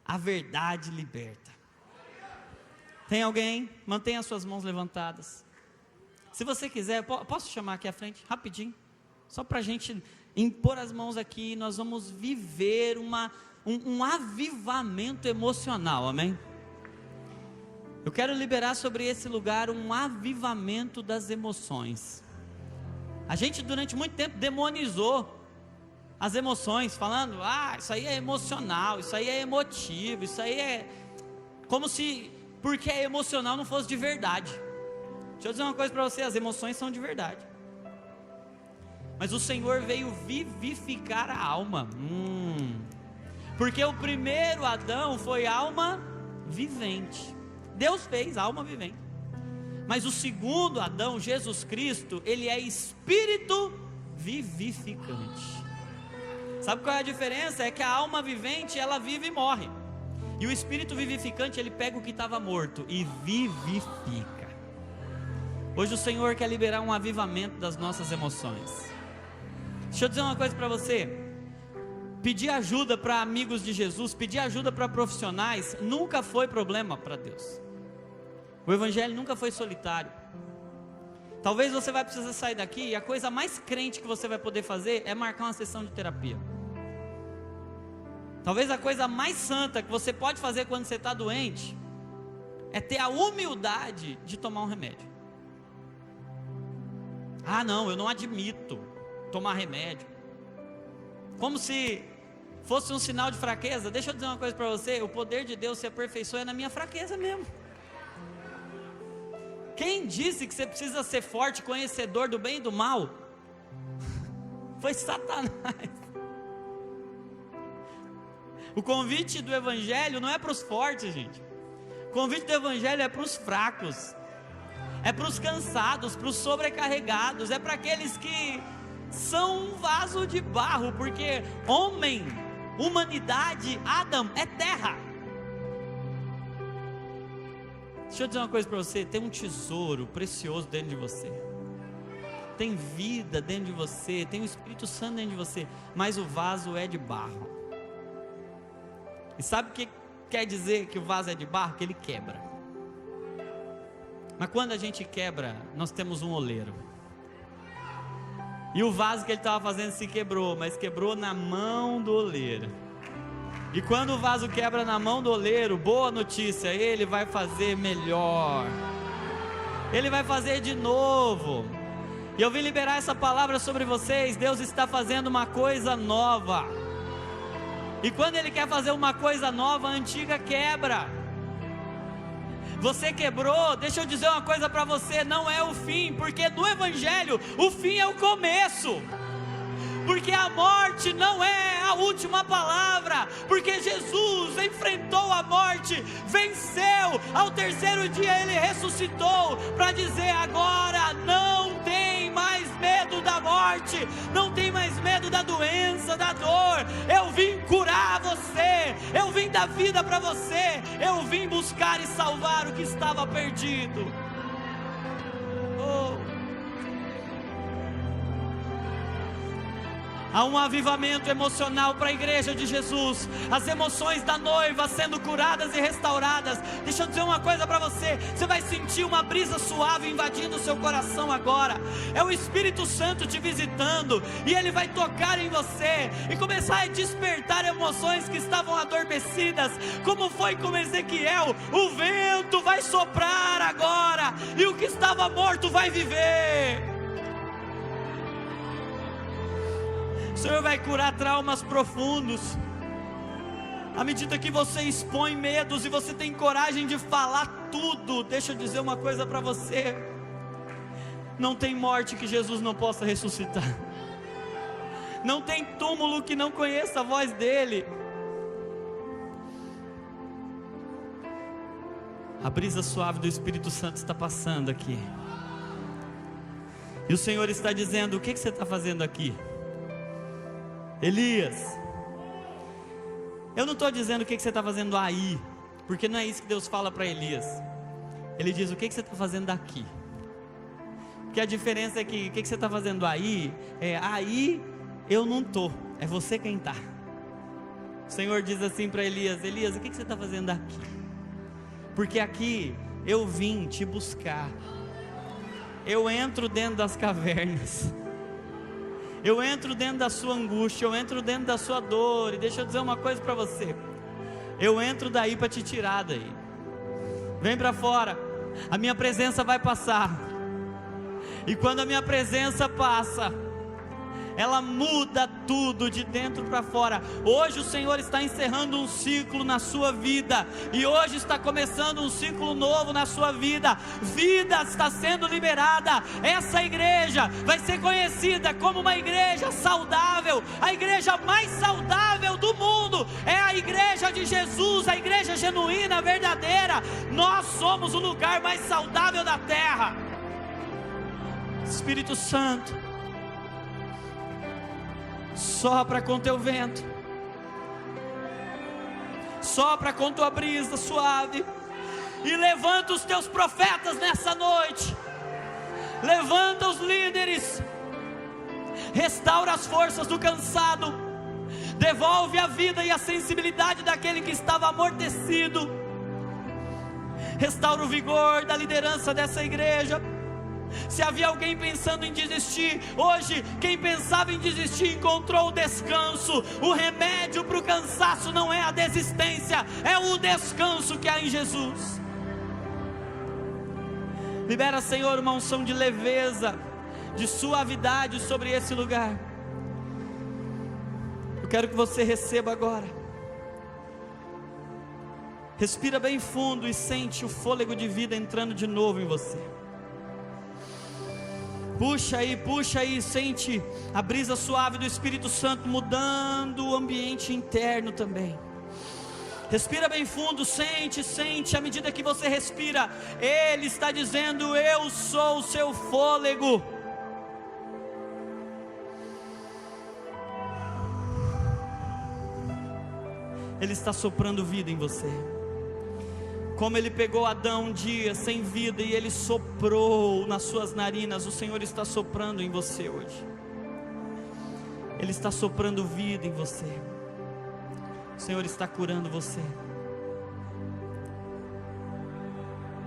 A verdade liberta. Tem alguém? Mantenha suas mãos levantadas. Se você quiser, posso chamar aqui à frente, rapidinho? Só para a gente impor as mãos aqui, nós vamos viver um avivamento emocional, amém? Eu quero liberar sobre esse lugar um avivamento das emoções. A gente durante muito tempo demonizou as emoções, falando, isso aí é emocional, isso aí é emotivo, isso aí é como se, porque é emocional, não fosse de verdade. Deixa eu dizer uma coisa para você, as emoções são de verdade. Mas o Senhor veio vivificar a alma. Porque o primeiro Adão foi alma vivente. Deus fez alma vivente. Mas o segundo Adão, Jesus Cristo, ele é espírito vivificante. Sabe qual é a diferença? É que a alma vivente, ela vive e morre. E o espírito vivificante, ele pega o que estava morto e vivifica. Hoje o Senhor quer liberar um avivamento das nossas emoções. Deixa eu dizer uma coisa para você. Pedir ajuda para amigos de Jesus, pedir ajuda para profissionais, nunca foi problema para Deus. O evangelho nunca foi solitário. Talvez você vai precisar sair daqui e a coisa mais crente que você vai poder fazer é marcar uma sessão de terapia. Talvez a coisa mais santa que você pode fazer quando você está doente é ter a humildade de tomar um remédio. Não, eu não admito tomar remédio. Como se fosse um sinal de fraqueza. Deixa eu dizer uma coisa para você, o poder de Deus se aperfeiçoa na minha fraqueza mesmo. Quem disse que você precisa ser forte, conhecedor do bem e do mal? Foi Satanás. O convite do Evangelho não é para os fortes, gente. O convite do Evangelho é para os fracos, é para os cansados, para os sobrecarregados, é para aqueles que são um vaso de barro, porque homem, humanidade, Adão, é terra. Deixa eu dizer uma coisa para você, tem um tesouro precioso dentro de você, tem vida dentro de você, tem o Espírito Santo dentro de você, mas o vaso é de barro. E sabe o que quer dizer que o vaso é de barro? Que ele quebra. Mas quando a gente quebra, nós temos um oleiro, e o vaso que ele estava fazendo se quebrou, mas quebrou na mão do oleiro. E quando o vaso quebra na mão do oleiro, boa notícia, ele vai fazer melhor, ele vai fazer de novo. E eu vim liberar essa palavra sobre vocês. Deus está fazendo uma coisa nova, e quando Ele quer fazer uma coisa nova, a antiga quebra. Você quebrou, deixa eu dizer uma coisa para você, não é o fim, porque no Evangelho o fim é o começo. Porque a morte não é a última palavra, porque Jesus enfrentou a morte, venceu, ao terceiro dia Ele ressuscitou, para dizer: agora não tem mais medo da morte, não tem mais medo da doença, da dor. Eu vim curar você, eu vim dar vida para você, eu vim buscar e salvar o que estava perdido. Há um avivamento emocional para a igreja de Jesus, as emoções da noiva sendo curadas e restauradas. Deixa eu dizer uma coisa para você, você vai sentir uma brisa suave invadindo o seu coração agora. É o Espírito Santo te visitando, e Ele vai tocar em você, e começar a despertar emoções que estavam adormecidas, como foi com Ezequiel. O vento vai soprar agora, e o que estava morto vai viver. O Senhor vai curar traumas profundos, à medida que você expõe medos, e você tem coragem de falar tudo. Deixa eu dizer uma coisa para você, não tem morte que Jesus não possa ressuscitar, não tem túmulo que não conheça a voz dEle. A brisa suave do Espírito Santo está passando aqui, e o Senhor está dizendo: o que você está fazendo aqui, Elias? Eu não estou dizendo o que você está fazendo aí, porque não é isso que Deus fala para Elias. Ele diz: o que você está fazendo aqui? Porque a diferença é que o que você está fazendo aí, aí eu não estou, é você quem está. O Senhor diz assim para Elias: Elias, o que você está fazendo aqui? Porque aqui eu vim te buscar, eu entro dentro das cavernas, eu entro dentro da sua angústia, eu entro dentro da sua dor. E deixa eu dizer uma coisa para você, eu entro daí para te tirar daí. Vem para fora, a minha presença vai passar, e quando a minha presença passa, ela muda tudo de dentro para fora. Hoje o Senhor está encerrando um ciclo na sua vida, e hoje está começando um ciclo novo na sua vida. Vida está sendo liberada. Essa igreja vai ser conhecida como uma igreja saudável. A igreja mais saudável do mundo é a igreja de Jesus, a igreja genuína, verdadeira. Nós somos o lugar mais saudável da terra. Espírito Santo, sopra com teu vento, sopra com tua brisa suave, e levanta os teus profetas nessa noite, levanta os líderes, restaura as forças do cansado, devolve a vida e a sensibilidade daquele que estava amortecido, restaura o vigor da liderança dessa igreja. Se havia alguém pensando em desistir, hoje quem pensava em desistir encontrou o descanso. O remédio para o cansaço não é a desistência, é o descanso que há em Jesus. Libera, Senhor, uma unção de leveza, de suavidade sobre esse lugar. Eu quero que você receba agora. Respira bem fundo e sente o fôlego de vida entrando de novo em você. Puxa aí, sente a brisa suave do Espírito Santo mudando o ambiente interno também. Respira bem fundo, sente, sente. À medida que você respira, Ele está dizendo: eu sou o seu fôlego. Ele está soprando vida em você. Como Ele pegou Adão um dia sem vida e Ele soprou nas suas narinas, o Senhor está soprando em você hoje. Ele está soprando vida em você. O Senhor está curando você.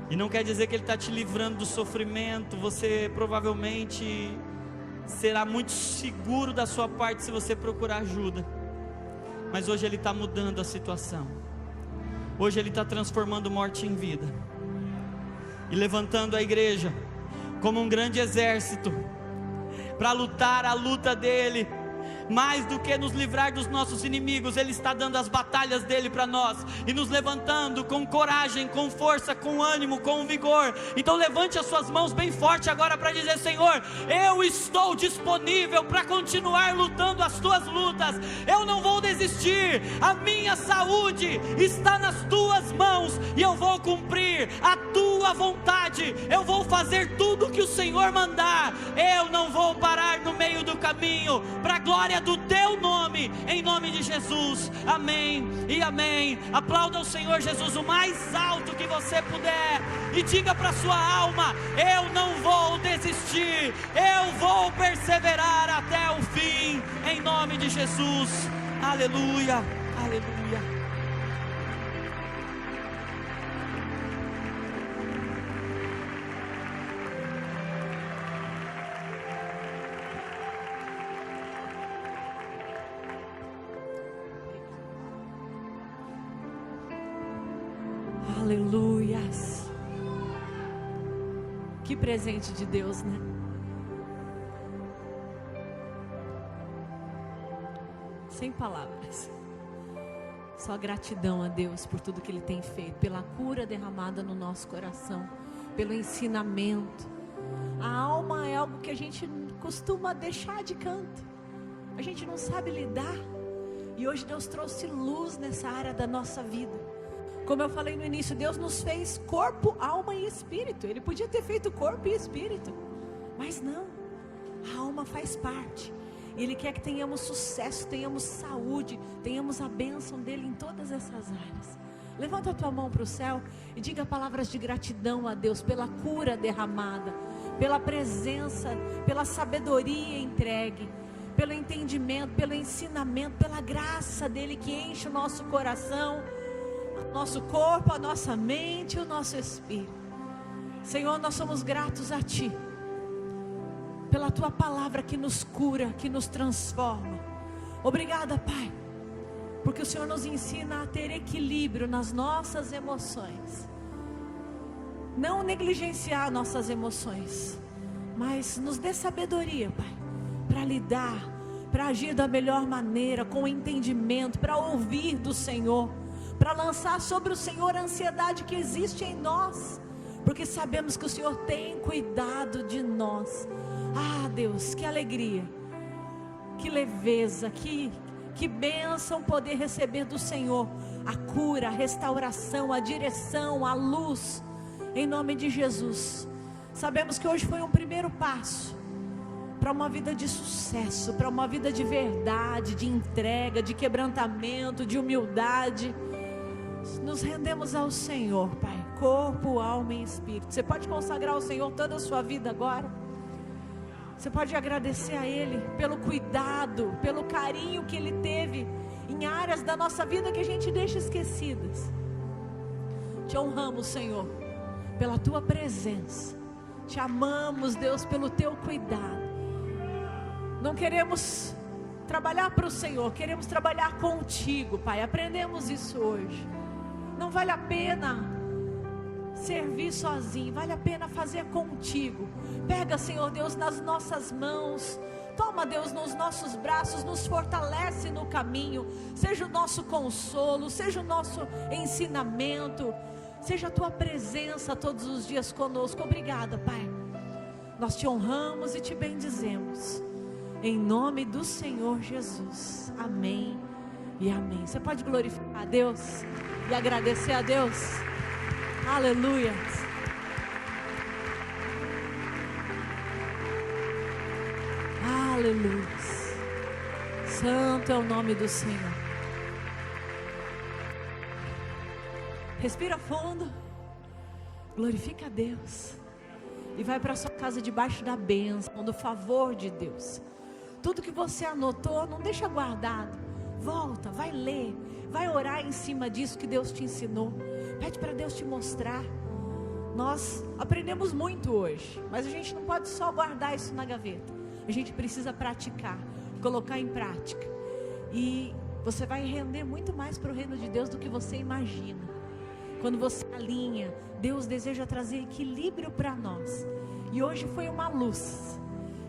E não quer dizer que Ele está te livrando do sofrimento. Você provavelmente será muito seguro da sua parte se você procurar ajuda. Mas hoje Ele está mudando a situação. Hoje Ele está transformando morte em vida. E levantando a igreja como um grande exército para lutar a luta dEle. Mais do que nos livrar dos nossos inimigos, Ele está dando as batalhas dEle para nós, e nos levantando com coragem, com força, com ânimo, com vigor. Então levante as suas mãos bem forte agora para dizer: Senhor, eu estou disponível para continuar lutando as tuas lutas. Eu não vou desistir. A minha saúde está nas tuas mãos, e eu vou cumprir a tua vontade. Eu vou fazer tudo o que o Senhor mandar. Eu não vou parar no meio do caminho, para a glória do teu nome, em nome de Jesus. Amém e amém. Aplauda o Senhor Jesus o mais alto que você puder e diga para sua alma: eu não vou desistir, eu vou perseverar até o fim, em nome de Jesus. Aleluia, aleluia. Aleluias. Que presente de Deus, né? Sem palavras. Só gratidão a Deus por tudo que Ele tem feito, pela cura derramada no nosso coração, pelo ensinamento. A alma é algo que a gente costuma deixar de canto. A gente não sabe lidar. E hoje Deus trouxe luz nessa área da nossa vida. Como eu falei no início, Deus nos fez corpo, alma e espírito. Ele podia ter feito corpo e espírito, mas não. A alma faz parte. Ele quer que tenhamos sucesso, tenhamos saúde, tenhamos a bênção dEle em todas essas áreas. Levanta a tua mão para o céu e diga palavras de gratidão a Deus pela cura derramada, pela presença, pela sabedoria entregue, pelo entendimento, pelo ensinamento, pela graça dEle que enche o nosso coração, nosso corpo, a nossa mente e o nosso espírito. Senhor, nós somos gratos a Ti pela Tua palavra que nos cura, que nos transforma. Obrigada, Pai, porque o Senhor nos ensina a ter equilíbrio nas nossas emoções, não negligenciar nossas emoções, mas nos dê sabedoria, Pai, para lidar, para agir da melhor maneira, com entendimento, para ouvir do Senhor, para lançar sobre o Senhor a ansiedade que existe em nós, porque sabemos que o Senhor tem cuidado de nós. Ah, Deus, que alegria, que leveza, que bênção poder receber do Senhor a cura, a restauração, a direção, a luz, em nome de Jesus. Sabemos que hoje foi um primeiro passo para uma vida de sucesso, para uma vida de verdade, de entrega, de quebrantamento, de humildade. Nos rendemos ao Senhor, Pai, corpo, alma e espírito. Você pode consagrar ao Senhor toda a sua vida agora. Você pode agradecer a Ele pelo cuidado, pelo carinho que Ele teve em áreas da nossa vida que a gente deixa esquecidas. Te honramos, Senhor, pela Tua presença. Te amamos, Deus, pelo Teu cuidado. Não queremos trabalhar para o Senhor, queremos trabalhar contigo, Pai. Aprendemos isso hoje. Não vale a pena servir sozinho, vale a pena fazer contigo. Pega, Senhor Deus, nas nossas mãos. Toma, Deus, nos nossos braços, nos fortalece no caminho. Seja o nosso consolo, seja o nosso ensinamento, seja a Tua presença todos os dias conosco. Obrigada, Pai. Nós Te honramos e Te bendizemos, em nome do Senhor Jesus. Amém e amém. Você pode glorificar a Deus? e agradecer a Deus? Aleluia. Aleluia. Santo é o nome do Senhor. Respira fundo. Glorifica a Deus. E vai para sua casa debaixo da bênção, do favor de Deus. Tudo que você anotou, não deixa guardado. Volta, vai ler, vai orar em cima disso que Deus te ensinou. Pede para Deus te mostrar. Nós aprendemos muito hoje, mas a gente não pode só guardar isso na gaveta. A gente precisa praticar, colocar em prática. E você vai render muito mais para o reino de Deus do que você imagina. Quando você alinha, Deus deseja trazer equilíbrio para nós. E hoje foi uma luz.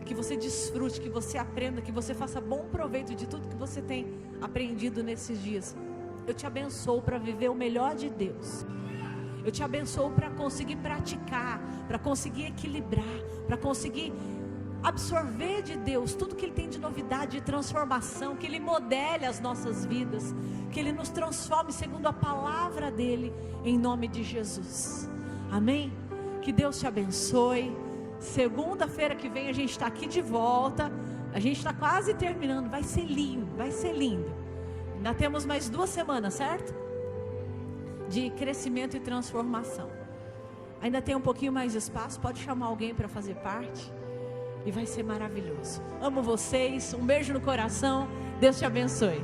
Que você desfrute, que você aprenda, que você faça bom proveito de tudo que você tem aprendido nesses dias. Eu te abençoo para viver o melhor de Deus. Eu te abençoo para conseguir praticar, para conseguir equilibrar, para conseguir absorver de Deus tudo que Ele tem de novidade, de transformação, que Ele modele as nossas vidas, que Ele nos transforme segundo a palavra dEle, em nome de Jesus. Amém? Que Deus te abençoe. Segunda-feira que vem a gente está aqui de volta. A gente está quase terminando. Vai ser lindo, vai ser lindo. Ainda temos mais 2 semanas, certo? De crescimento e transformação. Ainda tem um pouquinho mais de espaço. Pode chamar alguém para fazer parte. E vai ser maravilhoso. Amo vocês. Um beijo no coração. Deus te abençoe.